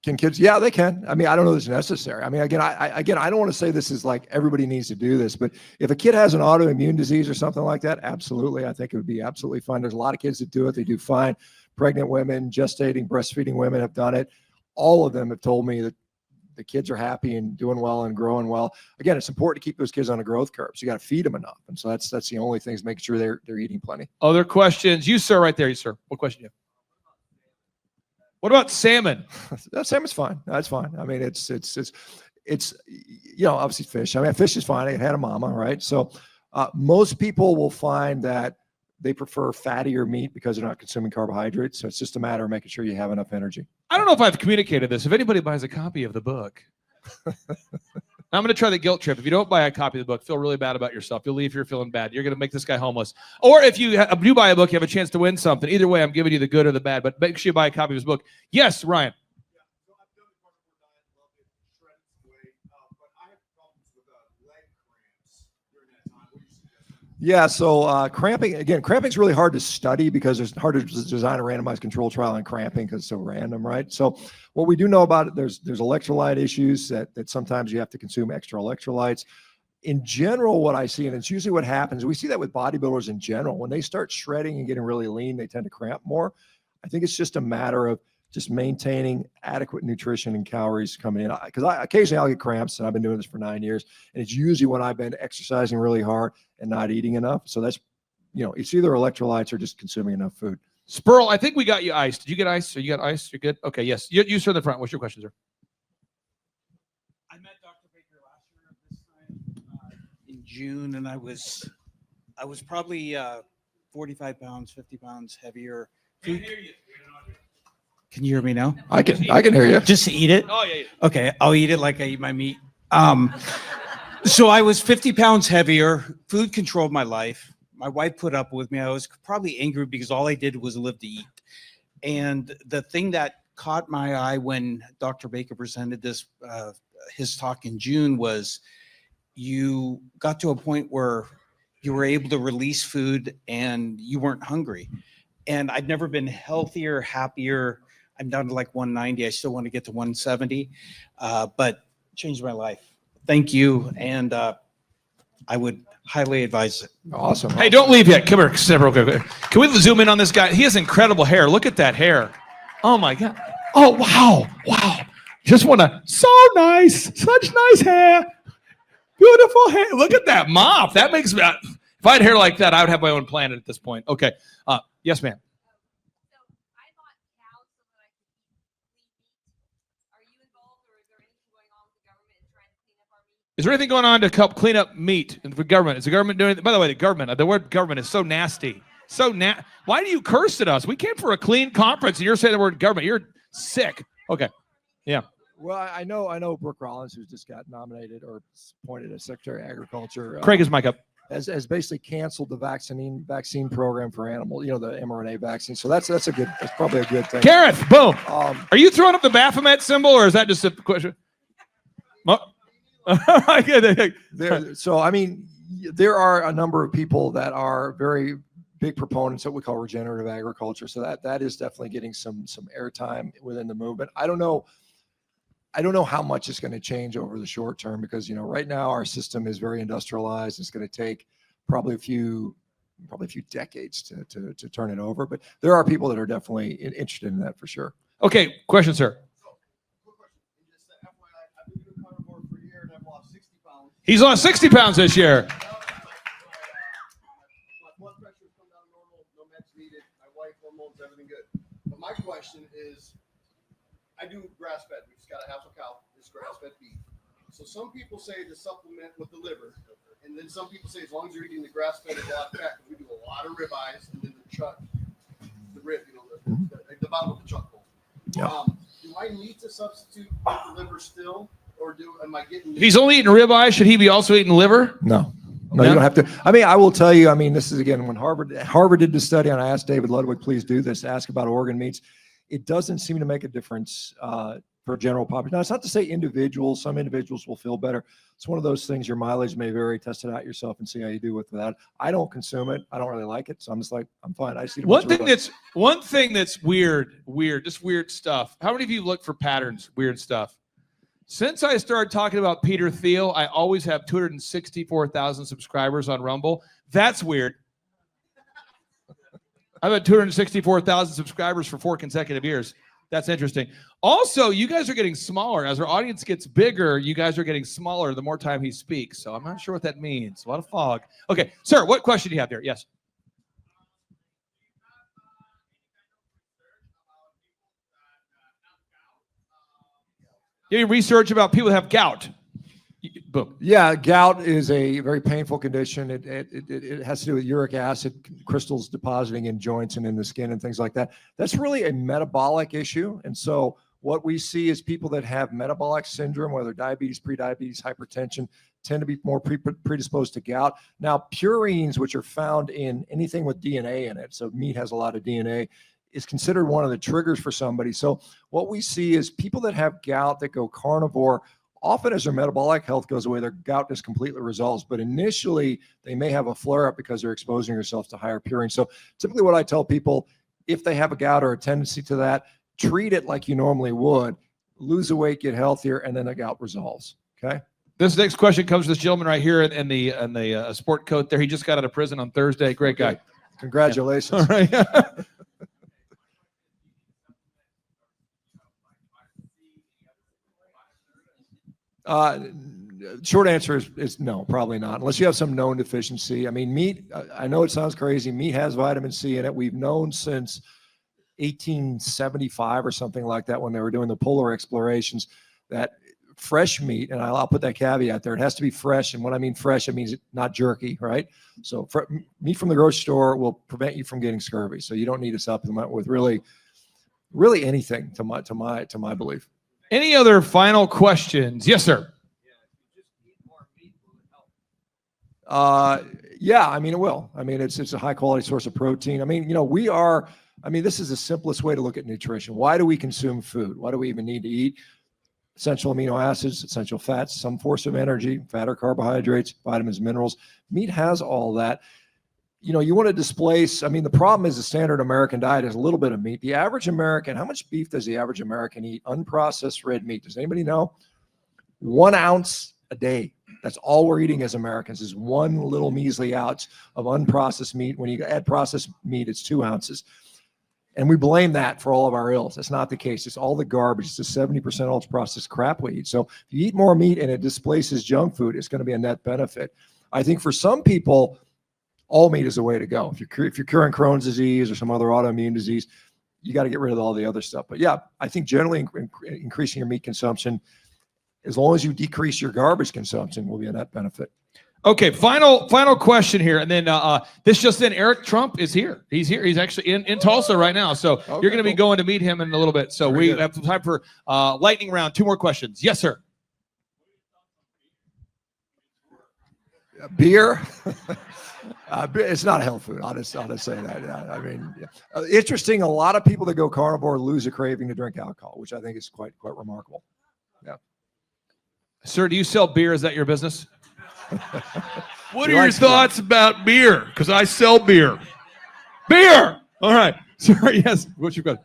Can kids? Yeah, they can. I mean, I don't know if it's necessary. I mean, again, I don't want to say this is like everybody needs to do this, but if a kid has an autoimmune disease or something like that, absolutely, I think it would be absolutely fine. There's a lot of kids that do it. They do fine. Pregnant women, gestating, breastfeeding women have done it. All of them have told me that the kids are happy and doing well and growing well. Again, it's important to keep those kids on a growth curve. So you got to feed them enough. And so that's the only thing is making sure they're eating plenty. Other questions? You, sir, right there. You, sir. What question do you have? What about salmon? That salmon's fine. That's fine. I mean, it's obviously fish. I mean, fish is fine. It had a mama, right? So most people will find that they prefer fattier meat because they're not consuming carbohydrates. So it's just a matter of making sure you have enough energy. I don't know if I've communicated this. If anybody buys a copy of the book, I'm going to try the guilt trip. If you don't buy a copy of the book, feel really bad about yourself. You'll leave here feeling bad. You're going to make this guy homeless. Or if you do buy a book, you have a chance to win something. Either way, I'm giving you the good or the bad, but make sure you buy a copy of his book. Yes, Ryan. Yeah, so cramping is really hard to study because it's hard to design a randomized control trial on cramping because it's so random, right? So what we do know about it, there's electrolyte issues that sometimes you have to consume extra electrolytes. In general, what I see, and it's usually what happens, we see that with bodybuilders in general, when they start shredding and getting really lean, they tend to cramp more. I think it's just a matter of just maintaining adequate nutrition and calories coming in. Because occasionally I'll get cramps, and I've been doing this for 9 years, and it's usually when I've been exercising really hard and not eating enough. So that's, it's either electrolytes or just consuming enough food. Spurl, I think we got you iced. Did you get iced? So you got iced? You're good? Okay, yes. You sir in the front. What's your question, sir? I met Dr. Baker last year at this time in June, and I was probably 45 pounds, 50 pounds heavier. Can you hear me now? I can hear you. Just eat it? Oh, yeah. Okay, I'll eat it like I eat my meat. So I was 50 pounds heavier. Food controlled my life. My wife put up with me. I was probably angry because all I did was live to eat. And the thing that caught my eye when Dr. Baker presented this, his talk in June, was you got to a point where you were able to release food and you weren't hungry. And I'd never been healthier, happier. I'm down to like 190. I still want to get to 170, but changed my life. Thank you. And I would highly advise it. Awesome. Hey, don't leave yet. Come here, several. Can we zoom in on this guy? He has incredible hair. Look at that hair. Oh my God. Oh, wow. Just want to, so nice. Such nice hair. Beautiful hair. Look at that mop. That makes me, if I had hair like that, I would have my own planet at this point. Okay. Yes, ma'am. Is there anything going on to help clean up meat in the government? Is the government doing it? By the way, the word government is so nasty. Why do you curse at us? We came for a clean conference and you're saying the word government. You're sick. Okay. Yeah. Well, I know Brooke Rollins, who's just got nominated or appointed as Secretary of Agriculture. Craig is mic up. Has basically canceled the vaccine program for animals, the mRNA vaccine. So that's probably a good thing. Gareth, boom. Are you throwing up the Baphomet symbol or is that just a question? So, I mean, there are a number of people that are very big proponents of what we call regenerative agriculture. So that is definitely getting some airtime within the movement. I don't know how much it's going to change over the short term because, right now our system is very industrialized. It's going to take probably a few decades to turn it over. But there are people that are definitely interested in that for sure. Okay. Question, sir. He's lost 60 pounds this year. My blood pressure has come down normal, no meds needed. My wife, hormones, everything good. But my question is, I do grass-fed. We just got a half a cow. It's grass-fed beef. So some people say to supplement with the liver, and then some people say as long as you're eating the grass-fed and a lot of fat, we do a lot of ribeyes and then the rib, the bottom of the chuck bowl. Yeah. Do I need to substitute with the liver still? Or am I getting? If he's only eating ribeye, should he be also eating liver? No, you don't have to. I mean, I will tell you. I mean, this is again when Harvard did the study, and I asked David Ludwig, please do this. Ask about organ meats. It doesn't seem to make a difference for general population. Now, it's not to say individuals. Some individuals will feel better. It's one of those things. Your mileage may vary. Test it out yourself and see how you do with that. I don't consume it. I don't really like it, so I'm just like, I'm fine. I see one thing that's weird, just weird stuff. How many of you look for patterns? Weird stuff. Since I started talking about Peter Thiel, I always have 264,000 subscribers on Rumble. That's weird. I've had 264,000 subscribers for 4 consecutive years. That's interesting. Also, you guys are getting smaller. As our audience gets bigger, you guys are getting smaller the more time he speaks. So I'm not sure what that means. A lot of fog. Okay, sir, what question do you have there? Yes. You have research about people that have gout. Boom. Yeah, gout is a very painful condition. It has to do with uric acid crystals depositing in joints and in the skin and things like that. That's really a metabolic issue. And so what we see is people that have metabolic syndrome, whether diabetes, prediabetes, hypertension, tend to be more predisposed to gout. Now, purines, which are found in anything with DNA in it, so meat has a lot of DNA, is considered one of the triggers for somebody. So what we see is people that have gout that go carnivore, often as their metabolic health goes away, their gout just completely resolves. But initially, they may have a flare-up because they're exposing themselves to higher purine. So typically what I tell people, if they have a gout or a tendency to that, treat it like you normally would, lose the weight, get healthier, and then the gout resolves, okay? This next question comes from this gentleman right here in the sport coat there. He just got out of prison on Thursday. Great guy. Congratulations. Yeah. All right. Short answer is no, probably not, unless you have some known deficiency. I mean, meat, I know it sounds crazy. Meat has vitamin C in it. We've known since 1875 or something like that, when they were doing the polar explorations, that fresh meat, and I'll put that caveat there, it has to be fresh. And when I mean fresh, it means not jerky, right? So meat from the grocery store will prevent you from getting scurvy. So you don't need a supplement with really anything, to my belief. Any other final questions? Yes, sir. Yeah, I mean, it will. I mean, it's a high quality source of protein. I mean, this is the simplest way to look at nutrition. Why do we consume food? Why do we even need to eat? Essential amino acids, essential fats, some force of energy, fat or carbohydrates, vitamins, minerals. Meat has all that. You want to displace, I mean, the problem is the standard American diet is a little bit of meat. The average American, how much beef does the average American eat? Unprocessed red meat. Does anybody know? 1 ounce a day. That's all we're eating as Americans, is one little measly ounce of unprocessed meat. When you add processed meat, it's 2 ounces. And we blame that for all of our ills. That's not the case. It's all the garbage. It's the 70% ultra processed crap we eat. So if you eat more meat and it displaces junk food, it's going to be a net benefit. I think for some people, all meat is the way to go. If you're curing Crohn's disease or some other autoimmune disease, you got to get rid of all the other stuff. But yeah, I think generally increasing your meat consumption, as long as you decrease your garbage consumption, will be a net benefit. Okay, final question here, and then this just in: Eric Trump is here. He's here. He's actually in Tulsa right now. So you're going to be going to meet him in a little bit. So we have some time for lightning round. 2 more questions. Yes, sir. Beer. It's not health food. I'll just say that. Yeah, I mean, interesting. A lot of people that go carnivore lose a craving to drink alcohol, which I think is quite remarkable. Yeah. Sir, do you sell beer? Is that your business? What are your thoughts about beer? Because I sell beer. Beer! All right. Sir, yes. What's your question?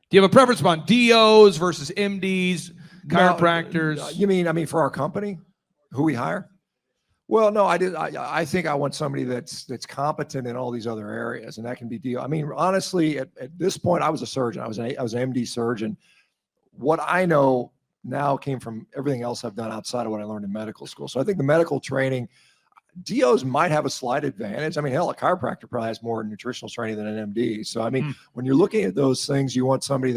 Do you have a preference on DOs versus MDs, chiropractors? No, I mean, for our company, who we hire? Well, no, I think I want somebody that's competent in all these other areas, and that can be DO. I mean, honestly, at this point, I was a surgeon. I was an MD surgeon. What I know now came from everything else I've done outside of what I learned in medical school. So I think the medical training, DOs might have a slight advantage. I mean, hell, a chiropractor probably has more nutritional training than an MD. So, I mean, when you're looking at those things, you want somebody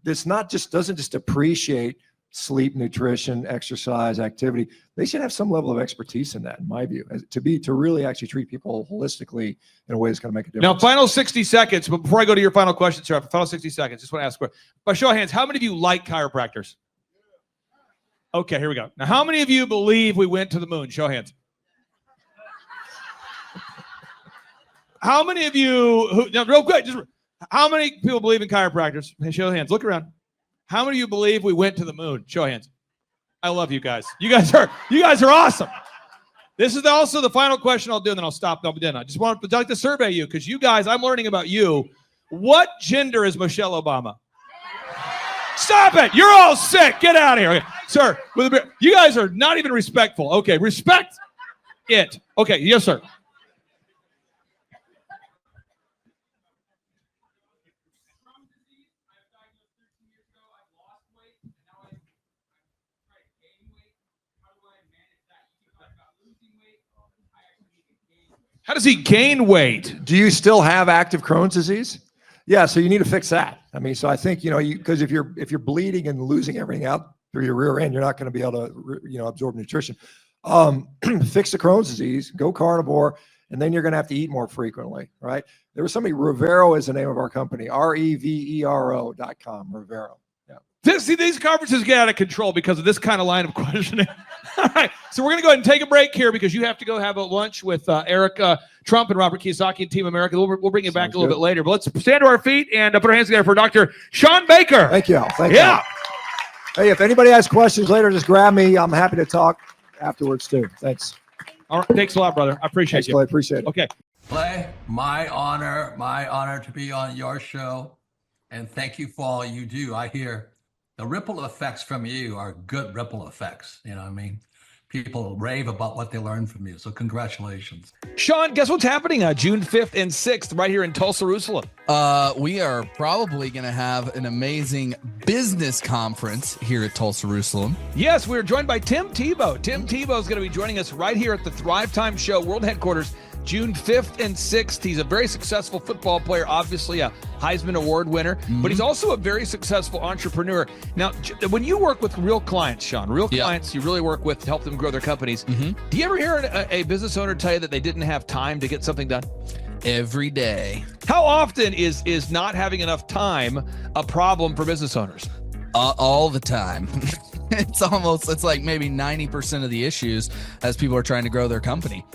doesn't just appreciate sleep, nutrition, exercise, activity. They should have some level of expertise in that, in my view, to really actually treat people holistically in a way that's going to make a difference. Now, final 60 seconds, but before I go to your final question, sir, final 60 seconds, just want to ask, by show of hands, how many of you like chiropractors? Okay, here we go. Now, how many of you believe we went to the moon? Show of hands. How many of you, now real quick, how many people believe in chiropractors? Hey, show of hands, look around. How many of you believe we went to the moon? Show of hands. I love you guys. You guys are awesome. This is also the final question I'll do, and then I'll stop. I'll be done. I just want to like to survey you, because you guys, I'm learning about you. What gender is Michelle Obama? Stop it. You're all sick. Get out of here. Okay. Sir, you guys are not even respectful. Okay, respect it. Okay, yes, sir. How does he gain weight? Do you still have active Crohn's disease? Yeah, so you need to fix that. I mean, so I think, because if you're bleeding and losing everything out through your rear end, you're not going to be able to, absorb nutrition. Fix the Crohn's disease, go carnivore, and then you're going to have to eat more frequently, right? There was somebody, Revero is the name of our company, REVERO.com, Revero. Yeah. These conferences get out of control because of this kind of line of questioning. All right, so we're going to go ahead and take a break here because you have to go have a lunch with Eric Trump and Robert Kiyosaki and Team America. We'll bring you back a little bit later. But let's stand to our feet and put our hands together for Dr. Shawn Baker. Thank you. Thank you. Hey, if anybody has questions later, just grab me. I'm happy to talk afterwards too. Thanks. All right, thanks a lot, brother. I appreciate Thanks, you. Clay. Appreciate it. Okay. Clay, my honor to be on your show. And thank you for all you do. I hear the ripple effects from you are good ripple effects. You know what I mean? People rave about what they learned from you. So congratulations. Shawn, guess what's happening June 5th and 6th right here in Tulsa, Jerusalem? We are probably going to have an amazing business conference here at Tulsa, Jerusalem. Yes, we're joined by Tim Tebow. Tim Tebow is going to be joining us right here at the Thrivetime Show World Headquarters, June 5th and 6th. He's a very successful football player, obviously a Heisman Award winner, but he's also a very successful entrepreneur. Now, when you work with real clients, Shawn, clients you really work with to help them grow their companies, do you ever hear a business owner tell you that they didn't have time to get something done? Every day. How often is not having enough time a problem for business owners? All the time. It's like maybe 90% of the issues as people are trying to grow their company.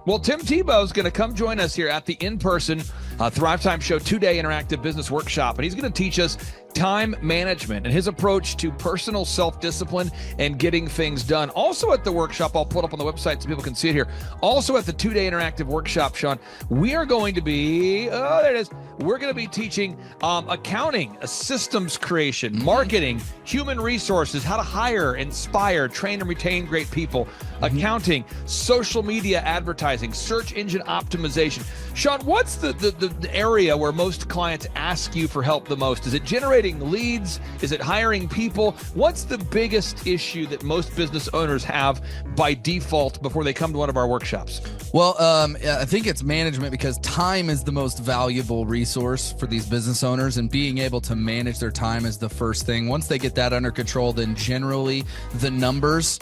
Well, Tim Tebow is going to come join us here at the in-person Thrivetime Show 2-day interactive business workshop, and he's going to teach us time management and his approach to personal self-discipline and getting things done. Also at the workshop, I'll put it up on the website so people can see it here. Also at the 2-day interactive workshop, Shawn, we are going to be, there it is. We're going to be teaching accounting, systems creation, marketing, human resources, how to hire, inspire, train, and retain great people, accounting, social media advertising, search engine optimization. Shawn, what's the area where most clients ask you for help the most? Is it generating leads? Is it hiring people? What's the biggest issue that most business owners have by default before they come to one of our workshops? Well, I think it's management, because time is the most valuable resource for these business owners, and being able to manage their time is the first thing. Once they get that under control, then generally the numbers,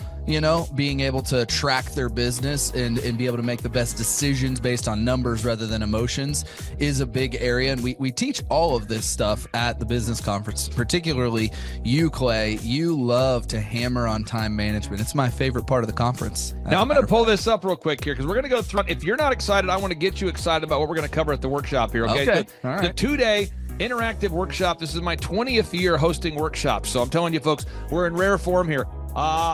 being able to track their business and be able to make the best decisions based on numbers rather than emotions is a big area. And we teach all of this stuff at the business conference, particularly you, Clay. You love to hammer on time management. It's my favorite part of the conference. Now, I'm going to pull this up real quick here because we're going to go through. If you're not excited, I want to get you excited about what we're going to cover at the workshop here. Okay. All right. The 2-day interactive workshop. This is my 20th year hosting workshops. So I'm telling you, folks, we're in rare form here.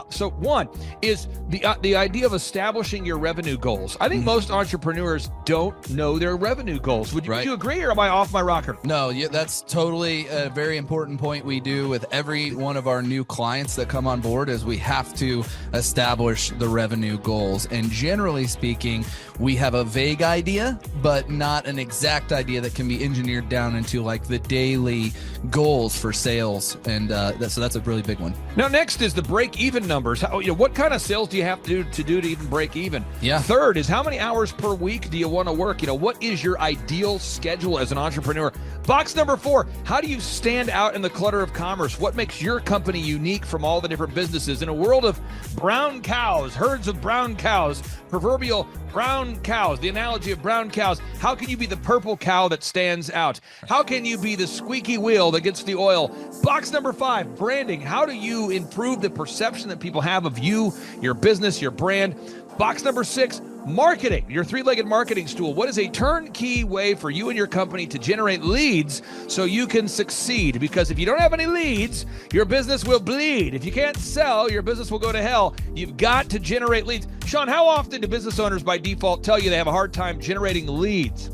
So one is the idea of establishing your revenue goals. I think most entrepreneurs don't know their revenue goals. Would you agree, or am I off my rocker? No, that's totally a very important point we do with every one of our new clients that come on board, is we have to establish the revenue goals. And generally speaking, we have a vague idea, but not an exact idea that can be engineered down into like the daily goals for sales. And so that's a really big one. Now, next is the break-even numbers. What kind of sales do you have to do to even break even? Yeah. Third is, how many hours per week do you want to work? What is your ideal schedule as an entrepreneur? Box number 4, how do you stand out in the clutter of commerce? What makes your company unique from all the different businesses? In a world of brown cows, herds of brown cows, proverbial brown cows, the analogy of brown cows, how can you be the purple cow that stands out? How can you be the squeaky wheel that gets the oil? Box number 5, branding. How do you improve the perception that people have of you, your business, your brand? Box number 6, marketing, your 3-legged marketing stool. What is a turnkey way for you and your company to generate leads so you can succeed? Because if you don't have any leads, your business will bleed. If you can't sell, your business will go to hell. You've got to generate leads. Shawn, how often do business owners by default tell you they have a hard time generating leads?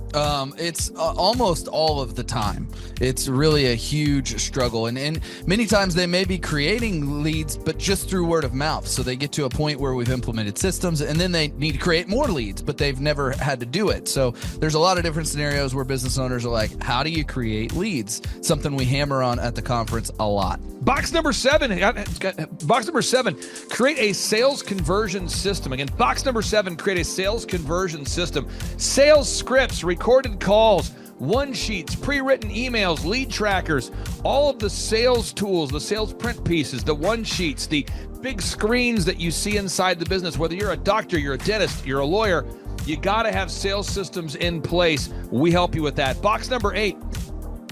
It's almost all of the time. It's really a huge struggle. And many times they may be creating leads, but just through word of mouth. So they get to a point where we've implemented systems, and then they need to create more leads, but they've never had to do it. So there's a lot of different scenarios where business owners are like, how do you create leads? Something we hammer on at the conference a lot. Box number 7, box number 7, create a sales conversion system. Again, box number 7, create a sales conversion system. Sales scripts, recorded calls, one sheets, pre-written emails, lead trackers, all of the sales tools, the sales print pieces, the one sheets, the big screens that you see inside the business. Whether you're a doctor, you're a dentist, you're a lawyer, you got to have sales systems in place. We help you with that. Box number 8.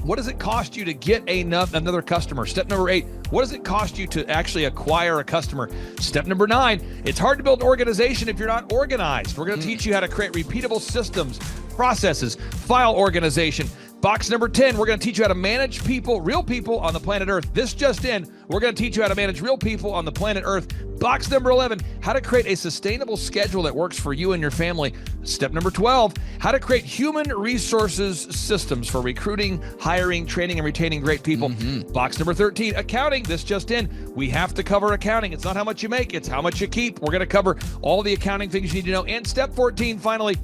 What does it cost you to get another customer? Step number 8, what does it cost you to actually acquire a customer? Step number 9, it's hard to build an organization if you're not organized. We're going to teach you how to create repeatable systems, processes, file organization. Box number 10, we're going to teach you how to manage people, real people on the planet Earth. This just in, we're going to teach you how to manage real people on the planet Earth. Box number 11, how to create a sustainable schedule that works for you and your family. Step number 12, how to create human resources systems for recruiting, hiring, training, and retaining great people. Box number 13, accounting. This just in, we have to cover accounting. It's not how much you make, it's how much you keep. We're going to cover all the accounting things you need to know. And step 14, finally,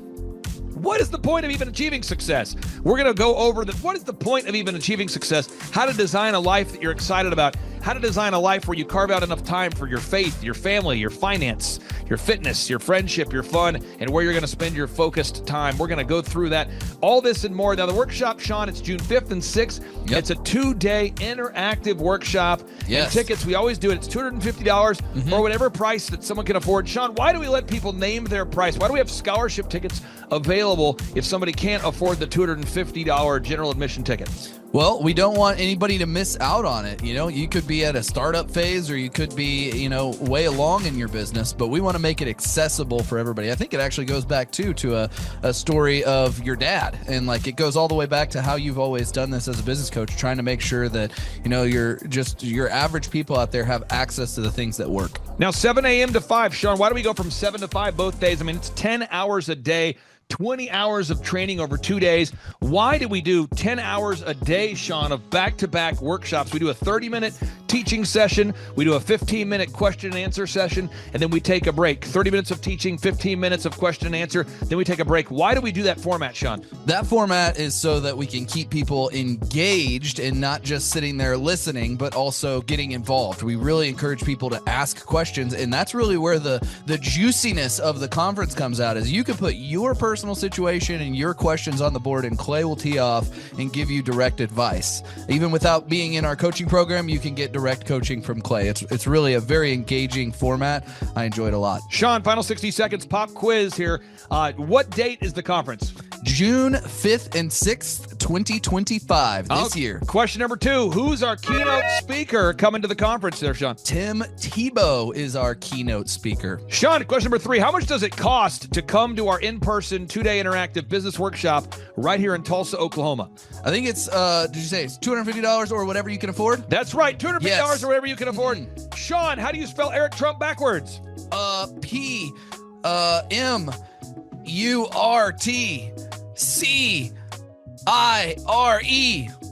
what is the point of even achieving success? We're going to go over what is the point of even achieving success, how to design a life that you're excited about, how to design a life where you carve out enough time for your faith, your family, your finance, your fitness, your friendship, your fun, and where you're going to spend your focused time. We're going to go through that, all this and more. Now, the workshop, Shawn, it's June 5th and 6th. Yep. It's a 2-day interactive workshop. Yes. And tickets, we always do it. It's $250 or whatever price that someone can afford. Shawn, why do we let people name their price? Why do we have scholarship tickets available if somebody can't afford the $250 general admission ticket? Well, we don't want anybody to miss out on it. You know, you could be at a startup phase or you could be, way along in your business, but we want to make it accessible for everybody. I think it actually goes back to a story of your dad. And it goes all the way back to how you've always done this as a business coach, trying to make sure that, your average people out there have access to the things that work. Now, 7 a.m. to 5, Shawn, why do we go from 7 to 5 both days? I mean, it's 10 hours a day. 20 hours of training over 2 days. Why do we do 10 hours a day, Shawn, of back-to-back workshops? We do a 30-minute teaching session. We do a 15-minute question and answer session, and then we take a break. 30 minutes of teaching, 15 minutes of question and answer, then we take a break. Why do we do that format, Shawn? That format is so that we can keep people engaged and not just sitting there listening, but also getting involved. We really encourage people to ask questions, and that's really where the juiciness of the conference comes out, is you can put your personal situation and your questions on the board, and Clay will tee off and give you direct advice. Even without being in our coaching program, you can get direct coaching from Clay. It's really a very engaging format. I enjoy it a lot. Shawn, final 60 seconds, pop quiz here. What date is the conference? June 5th and 6th, 2025, this year. Question number 2, who's our keynote speaker coming to the conference there, Shawn? Tim Tebow is our keynote speaker. Shawn, question number 3, how much does it cost to come to our in-person 2-day interactive business workshop right here in Tulsa, Oklahoma? I think it's, did you say it's $250 or whatever you can afford? That's right, $250 or whatever you can afford. Shawn, how do you spell Eric Trump backwards? P-M-U-R-T-C-I-R-E.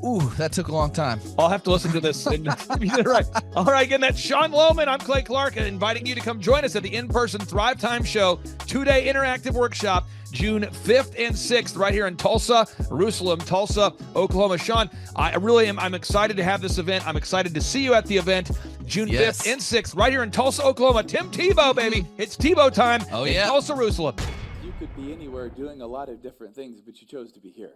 Ooh, that took a long time. I'll have to listen to this. And right. All right, again, that's Shawn Lohman. I'm Clay Clark, inviting you to come join us at the in-person Thrivetime Show 2-day interactive workshop, June 5th and 6th, right here in Tulsa, Oklahoma. Shawn, I'm excited to have this event. I'm excited to see you at the event, June 5th and 6th, right here in Tulsa, Oklahoma. Tim Tebow, baby. It's Tebow time in Tulsa, Jerusalem. You could be anywhere doing a lot of different things, but you chose to be here.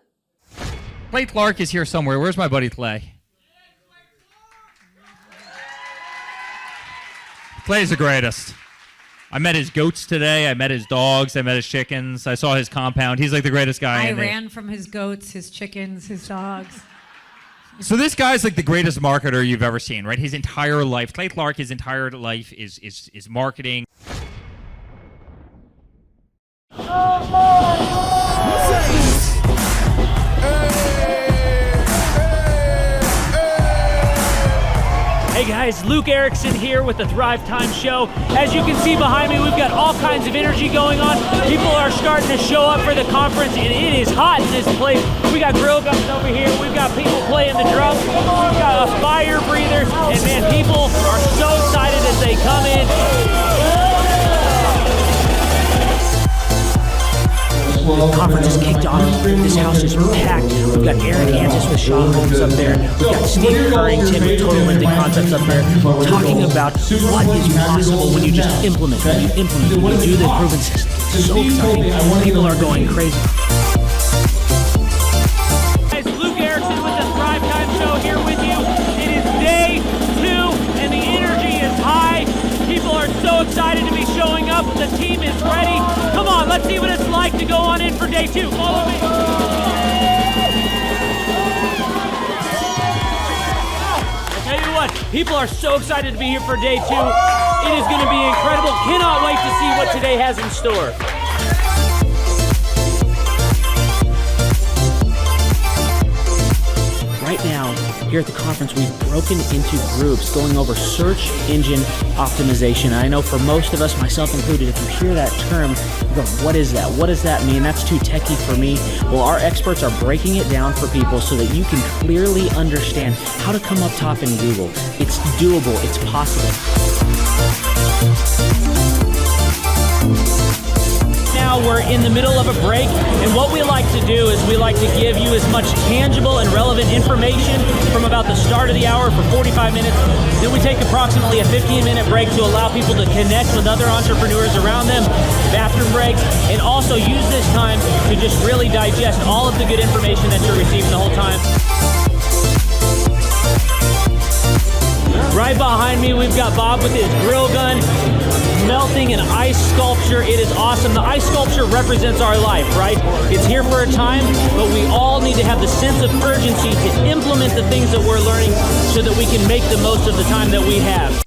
Clay Clark is here somewhere. Where's my buddy Clay? Clay's the greatest. I met his goats today. I met his dogs. I met his chickens. I saw his compound. He's like the greatest guy. I ran from his goats, his chickens, his dogs. So this guy's like the greatest marketer you've ever seen, right? His entire life, Clay Clark, his entire life is marketing. Hey guys, Luke Erickson here with the Thrivetime Show. As you can see behind me, we've got all kinds of energy going on. People are starting to show up for the conference, and it is hot in this place. We got grill guns over here. We've got people playing the drums. We've got a fire breather, and man, people are so excited as they come in. The conference is kicked off. This house is packed. We've got Aaron Antis with Shawn Holmes up there. We've got Steve Currington with Total Lending Concepts up there talking about what is possible when you just implement, when you do the proven system. It's so exciting. People are going crazy. Guys, Luke Erickson with the Thrivetime Show here with you. It is day 2 and the energy is high. People are so excited to be showing up. The team is ready. Come on, let's see what it's like to go on in for day 2. Follow me. I'll tell you what, people are so excited to be here for day 2. It is going to be incredible. Cannot wait to see what today has in store. Right now, here at the conference, we've broken into groups going over search engine optimization. I know for most of us, myself included, if you hear that term, you go, what is that? What does that mean? That's too techie for me. Well, our experts are breaking it down for people so that you can clearly understand how to come up top in Google. It's doable. It's possible. Now we're in the middle of a break, and what we like to do is we like to give you as much tangible and relevant information from about the start of the hour for 45 minutes. Then we take approximately a 15-minute break to allow people to connect with other entrepreneurs around them, bathroom breaks, and also use this time to just really digest all of the good information that you're receiving the whole time. Right behind me, we've got Bob with his grill gun, melting an ice sculpture. It is awesome. The ice sculpture represents our life, right? It's here for a time, but we all need to have the sense of urgency to implement the things that we're learning so that we can make the most of the time that we have.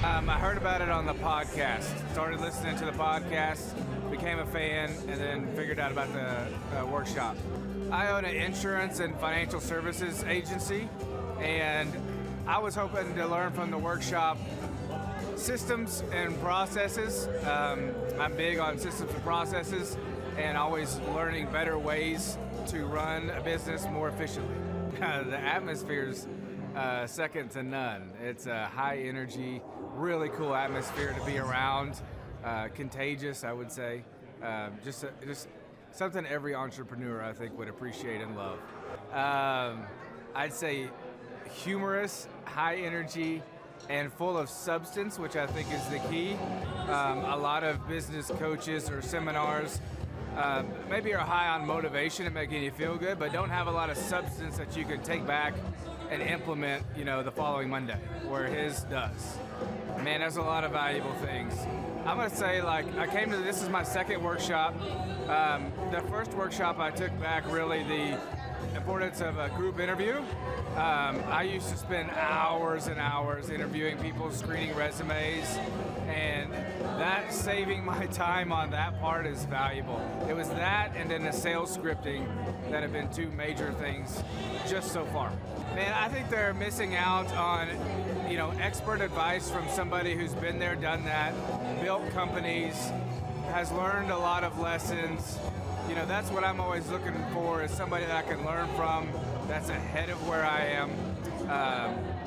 I heard about it on the podcast. Started listening to the podcast, became a fan, and then figured out about the workshop. I own an insurance and financial services agency, and I was hoping to learn from the workshop systems and processes. I'm big on systems and processes and always learning better ways to run a business more efficiently. The atmosphere's second to none. It's a high energy, really cool atmosphere to be around. Contagious, I would say. Just something every entrepreneur, I think, would appreciate and love. I'd say humorous, high energy, and full of substance, which I think is the key. A lot of business coaches or seminars maybe are high on motivation and making you feel good, but don't have a lot of substance that you can take back and implement, the following Monday, where his does. Man, there's a lot of valuable things. I'm gonna say, this is my second workshop. The first workshop I took back really the importance of a group interview. I used to spend hours and hours interviewing people, screening resumes, and that saving my time on that part is valuable. It was that and then the sales scripting that have been two major things just so far. Man, I think they're missing out on, expert advice from somebody who's been there, done that, built companies, has learned a lot of lessons. That's what I'm always looking for, is somebody that I can learn from that's ahead of where I am.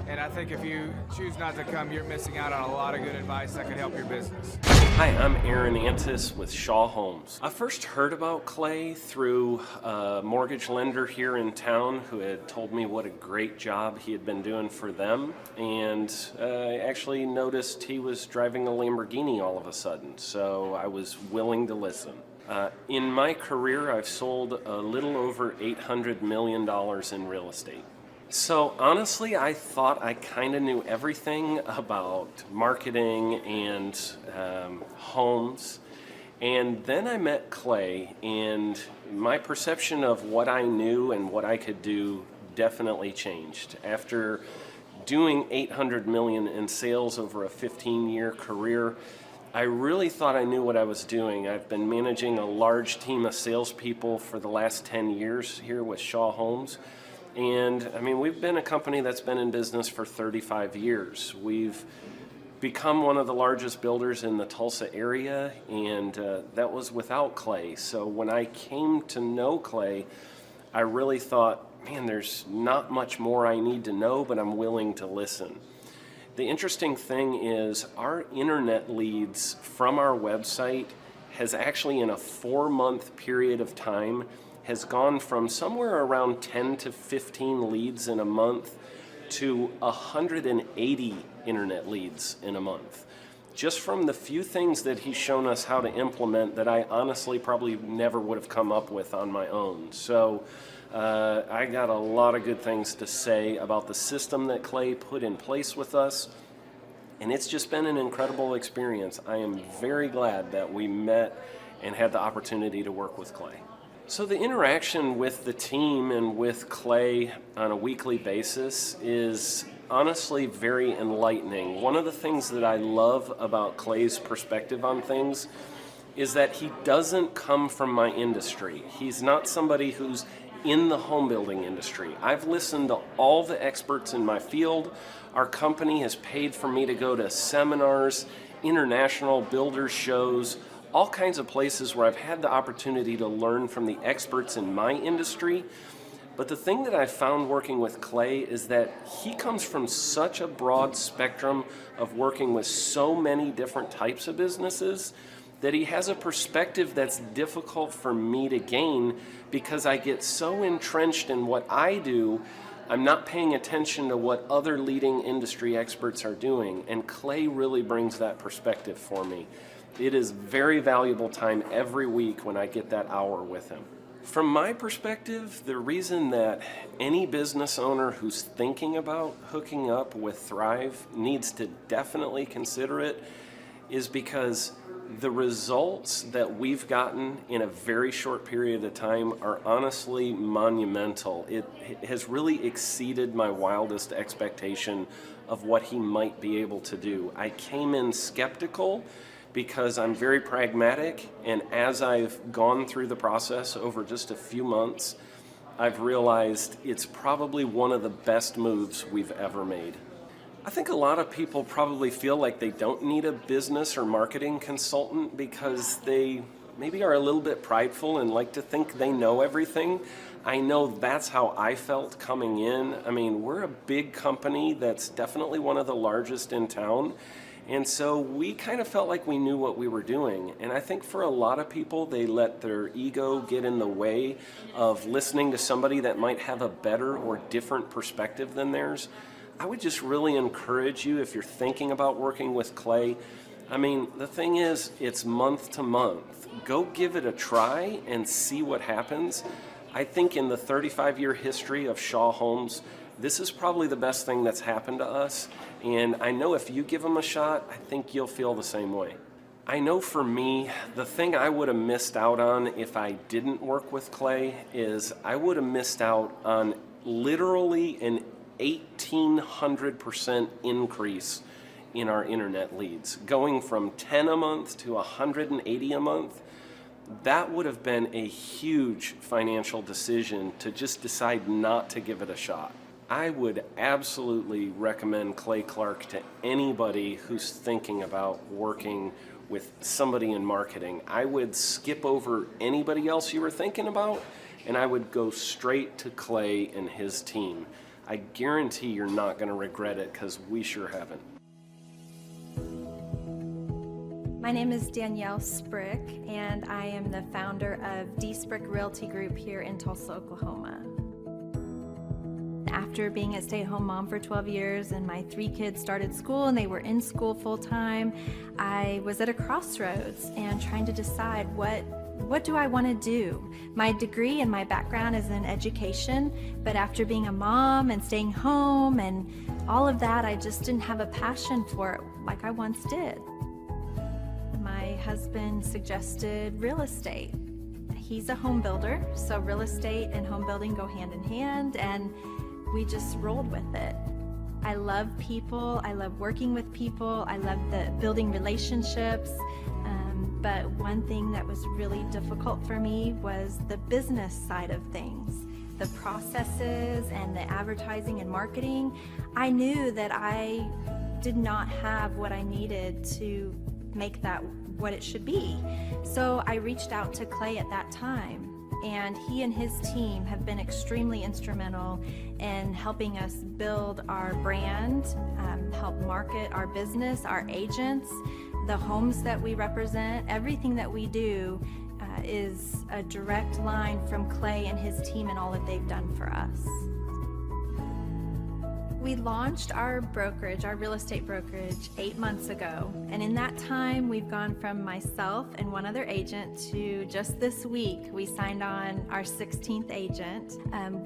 And I think if you choose not to come, you're missing out on a lot of good advice that could help your business. Hi, I'm Aaron Antis with Shawn Holmes. I first heard about Clay through a mortgage lender here in town who had told me what a great job he had been doing for them, and I actually noticed he was driving a Lamborghini all of a sudden, so I was willing to listen. In my career, I've sold a little over $800 million in real estate. So honestly, I thought I kind of knew everything about marketing and homes. And then I met Clay, and my perception of what I knew and what I could do definitely changed. After doing $800 million in sales over a 15-year career, I really thought I knew what I was doing. I've been managing a large team of salespeople for the last 10 years here with Shawn Holmes. And we've been a company that's been in business for 35 years. We've become one of the largest builders in the Tulsa area, and that was without Clay. So when I came to know Clay, I really thought, man, there's not much more I need to know, but I'm willing to listen. The interesting thing is our internet leads from our website has actually, in a 4-month period of time, has gone from somewhere around 10 to 15 leads in a month to 180 internet leads in a month. Just from the few things that he's shown us how to implement that I honestly probably never would have come up with on my own. So I got a lot of good things to say about the system that Clay put in place with us. And it's just been an incredible experience. I am very glad that we met and had the opportunity to work with Clay. So the interaction with the team and with Clay on a weekly basis is honestly very enlightening. One of the things that I love about Clay's perspective on things is that he doesn't come from my industry. He's not somebody who's in the home building industry. I've listened to all the experts in my field. Our company has paid for me to go to seminars, international builder shows, all kinds of places where I've had the opportunity to learn from the experts in my industry. But the thing that I've found working with Clay is that he comes from such a broad spectrum of working with so many different types of businesses that he has a perspective that's difficult for me to gain because I get so entrenched in what I do, I'm not paying attention to what other leading industry experts are doing. And Clay really brings that perspective for me. It is very valuable time every week when I get that hour with him. From my perspective, the reason that any business owner who's thinking about hooking up with Thrive needs to definitely consider it is because the results that we've gotten in a very short period of time are honestly monumental. It has really exceeded my wildest expectation of what he might be able to do. I came in skeptical because I'm very pragmatic, and as I've gone through the process over just a few months, I've realized it's probably one of the best moves we've ever made. I think a lot of people probably feel like they don't need a business or marketing consultant because they maybe are a little bit prideful and like to think they know everything. I know that's how I felt coming in. I mean, we're a big company that's definitely one of the largest in town. And so we kind of felt like we knew what we were doing. And I think for a lot of people, they let their ego get in the way of listening to somebody that might have a better or different perspective than theirs. I would just really encourage you, if you're thinking about working with Clay, I mean, the thing is, it's month to month. Go give it a try and see what happens. I think in the 35-year history of Shaw Homes, this is probably the best thing that's happened to us. And I know if you give them a shot, I think you'll feel the same way. I know for me, the thing I would have missed out on if I didn't work with Clay is I would have missed out on literally an 1,800% increase in our internet leads. Going from 10 a month to 180 a month, that would have been a huge financial decision to just decide not to give it a shot. I would absolutely recommend Clay Clark to anybody who's thinking about working with somebody in marketing. I would skip over anybody else you were thinking about, and I would go straight to Clay and his team. I guarantee you're not going to regret it because we sure haven't. My name is Danielle Sprick, and I am the founder of D. Sprick Realty Group here in Tulsa, Oklahoma. After being a stay-at-home mom for 12 years and my 3 kids started school and they were in school full-time, I was at a crossroads and trying to decide what do I want to do? My degree and my background is in education, but after being a mom and staying home and all of that, I just didn't have a passion for it like I once did. My husband suggested real estate. He's a home builder, so real estate and home building go hand in hand, and we just rolled with it. I love people, I love working with people, I love building relationships, but one thing that was really difficult for me was the business side of things. The processes and the advertising and marketing. I knew that I did not have what I needed to make that what it should be. So I reached out to Clay at that time, and he and his team have been extremely instrumental in helping us build our brand, help market our business, our agents. The homes that we represent, everything that we do is a direct line from Clay and his team and all that they've done for us. We launched our brokerage, our real estate brokerage, 8 months ago. And in that time, we've gone from myself and one other agent to just this week, we signed on our 16th agent.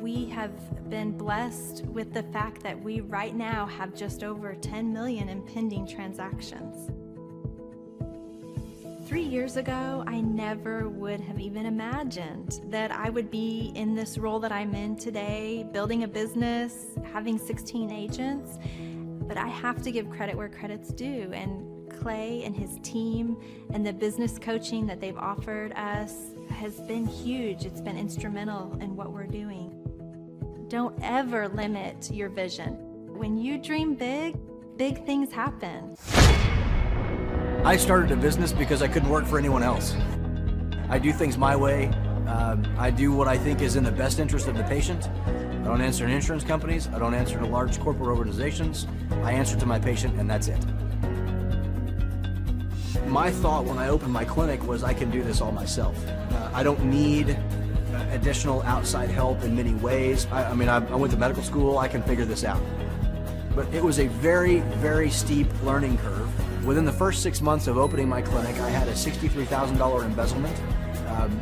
We have been blessed with the fact that we right now have just over 10 million in pending transactions. 3 years ago, I never would have even imagined that I would be in this role that I'm in today, building a business, having 16 agents. But I have to give credit where credit's due. And Clay and his team and the business coaching that they've offered us has been huge. It's been instrumental in what we're doing. Don't ever limit your vision. When you dream big, big things happen. I started a business because I couldn't work for anyone else. I do things my way. I do what I think is in the best interest of the patient. I don't answer to insurance companies. I don't answer to large corporate organizations. I answer to my patient, and that's it. My thought when I opened my clinic was I can do this all myself. I don't need additional outside help in many ways. I went to medical school. I can figure this out. But it was a very, very steep learning curve. Within the first 6 months of opening my clinic, I had a $63,000 embezzlement.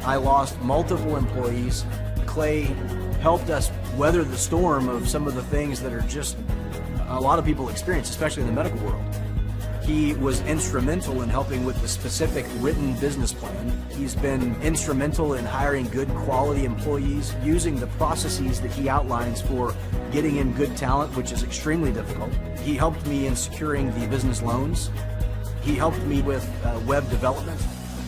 I lost multiple employees. Clay helped us weather the storm of some of the things that are just a lot of people experience, especially in the medical world. He was instrumental in helping with the specific written business plan. He's been instrumental in hiring good quality employees, using the processes that he outlines for getting in good talent, which is extremely difficult. He helped me in securing the business loans. He helped me with web development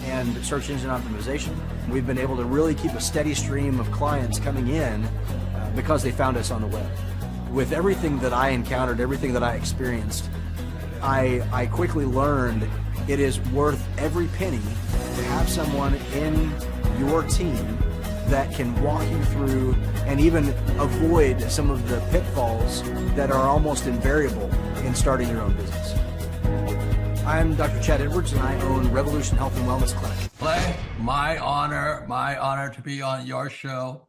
and search engine optimization. We've been able to really keep a steady stream of clients coming in because they found us on the web. With everything that I encountered, everything that I experienced, I quickly learned it is worth every penny to have someone in your team that can walk you through and even avoid some of the pitfalls that are almost invariable in starting your own business. I'm Dr. Chad Edwards, and I own Revolution Health and Wellness Clinic. Clay, my honor to be on your show,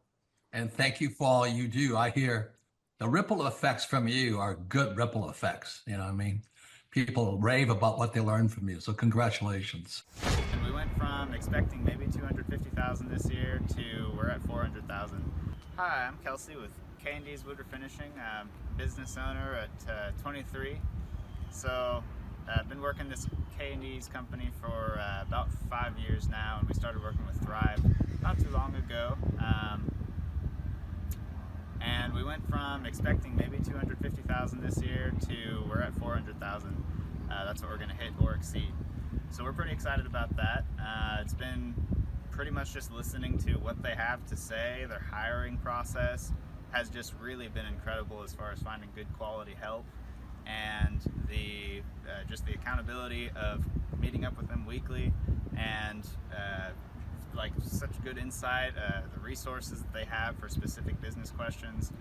and thank you for all you do. I hear the ripple effects from you are good ripple effects. You know what I mean? People rave about what they learned from you, so congratulations. And we went from expecting maybe 250,000 this year to we're at 400,000. Hi, I'm Kelsey with K&D's Woodward Finishing, business owner at 23. So I've been working this K&D's company for about 5 years now, and we started working with Thrive not too long ago. And we went from expecting maybe 250,000 this year to we're at 400,000. That's what we're going to hit or exceed. So we're pretty excited about that. It's been pretty much just listening to what they have to say. Their hiring process has just really been incredible as far as finding good quality help, and the just the accountability of meeting up with them weekly, and like such good insight, the resources that they have for specific business questions.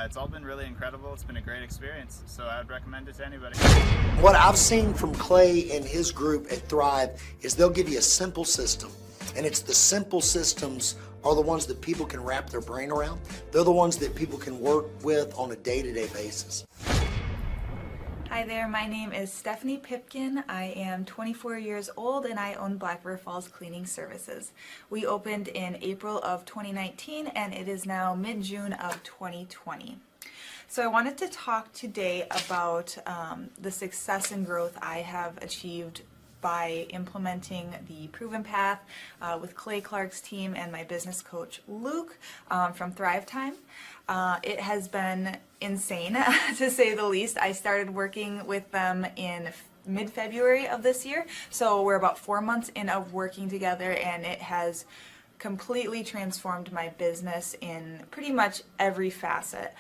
It's all been really incredible. It's been a great experience, so I would recommend it to anybody. What I've seen from Clay and his group at Thrive is they'll give you a simple system, and it's the simple systems are the ones that people can wrap their brain around. They're the ones that people can work with on a day-to-day basis. Hi there, my name is Stephanie Pipkin. I am 24 years old and I own Black River Falls Cleaning Services. We opened in April of 2019 and it is now mid-June of 2020. So I wanted to talk today about the success and growth I have achieved by implementing the Proven Path with Clay Clark's team and my business coach Luke from Thrivetime. It has been insane to say the least. I started working with them in mid-February of this year, so we're about 4 months in of working together, and it has completely transformed my business in pretty much every facet.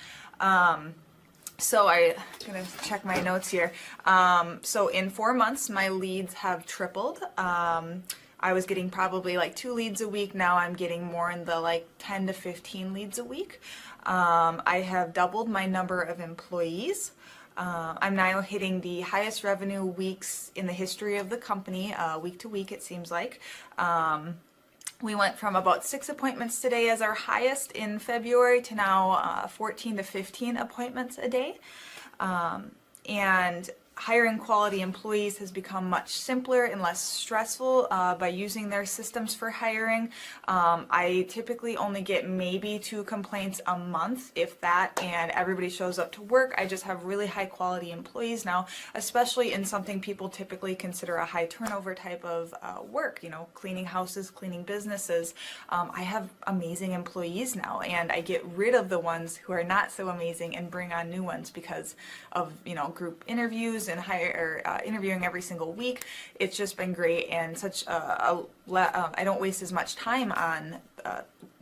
So I'm gonna check my notes here. So in 4 months, my leads have tripled. I was getting probably like 2 leads a week. Now I'm getting more in the like 10 to 15 leads a week. I have doubled my number of employees. I'm now hitting the highest revenue weeks in the history of the company, week to week, it seems like. We went from about 6 appointments today as our highest in February to now 14 to 15 appointments a day. And hiring quality employees has become much simpler and less stressful by using their systems for hiring. I typically only get maybe 2 complaints a month, if that, and everybody shows up to work. I just have really high quality employees now, especially in something people typically consider a high turnover type of work, you know, cleaning houses, cleaning businesses. I have amazing employees now, and I get rid of the ones who are not so amazing and bring on new ones because of, you know, group interviews and interviewing every single week. It's just been great, and such I don't waste as much time on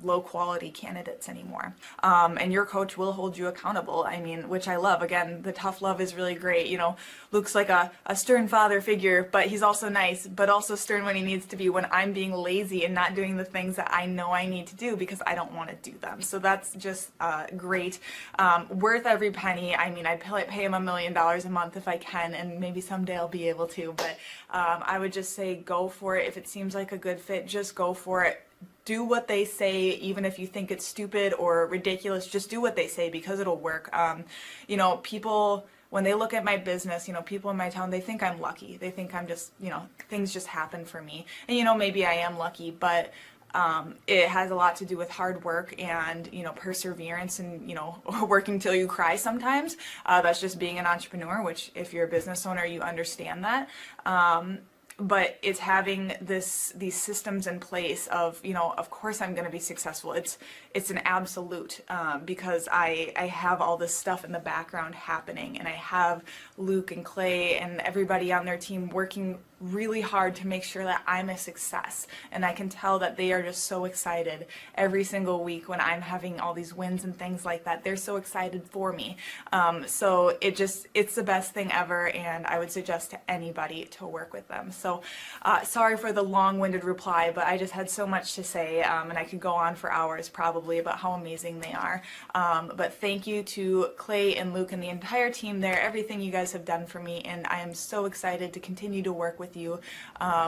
low quality candidates anymore. And your coach will hold you accountable. I mean, which I love. Again, the tough love is really great. You know, Luke's like a stern father figure, but he's also nice, but also stern when he needs to be when I'm being lazy and not doing the things that I know I need to do because I don't want to do them. So that's just great. Worth every penny. I mean, I'd pay him $1 million a month if I can, and maybe someday I'll be able to, but I would just say go for it. If it seems like a good fit, just go for it. Do what they say, even if you think it's stupid or ridiculous, just do what they say because it'll work. You know, people, when they look at my business, you know, people in my town, they think I'm lucky. They think I'm just, you know, things just happen for me. And, you know, maybe I am lucky, but it has a lot to do with hard work and, you know, perseverance and, you know, working till you cry sometimes. That's just being an entrepreneur, which if you're a business owner, you understand that. But it's having these systems in place of, you know, of course I'm going to be successful. It's an absolute because I have all this stuff in the background happening, and I have Luke and Clay and everybody on their team working really hard to make sure that I'm a success. And I can tell that they are just so excited every single week when I'm having all these wins and things like that. They're so excited for me. So it's the best thing ever, and I would suggest to anybody to work with them. So sorry for the long-winded reply, but I just had so much to say, and I could go on for hours probably about how amazing they are. But thank you to Clay and Luke and the entire team there, everything you guys have done for me, and I am so excited to continue to work with you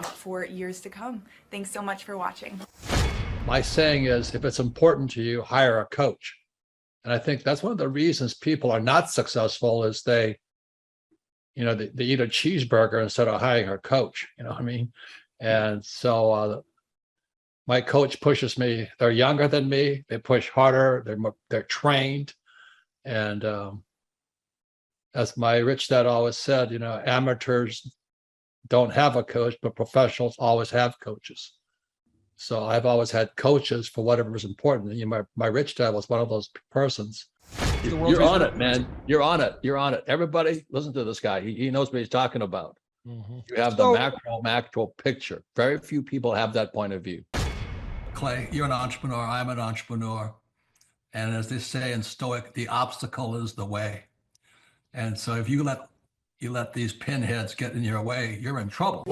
for years to come. Thanks so much for watching. My saying is, if it's important to you, hire a coach. And I think that's one of the reasons people are not successful is they eat a cheeseburger instead of hiring a coach, you know what I mean? And so my coach pushes me. They're younger than me. They push harder. They're trained. And as my rich dad always said, you know, amateurs don't have a coach, but professionals always have coaches. So I've always had coaches for whatever is important. And, you know, my rich dad was one of those persons. You're on it, man. You're on it. You're on it. Everybody listen to this guy. He knows what he's talking about. You have the macro picture. Very few people have that point of view. Clay, you're an entrepreneur. I'm an entrepreneur. And as they say in Stoic, the obstacle is the way. And so if you let these pinheads get in your way, you're in trouble.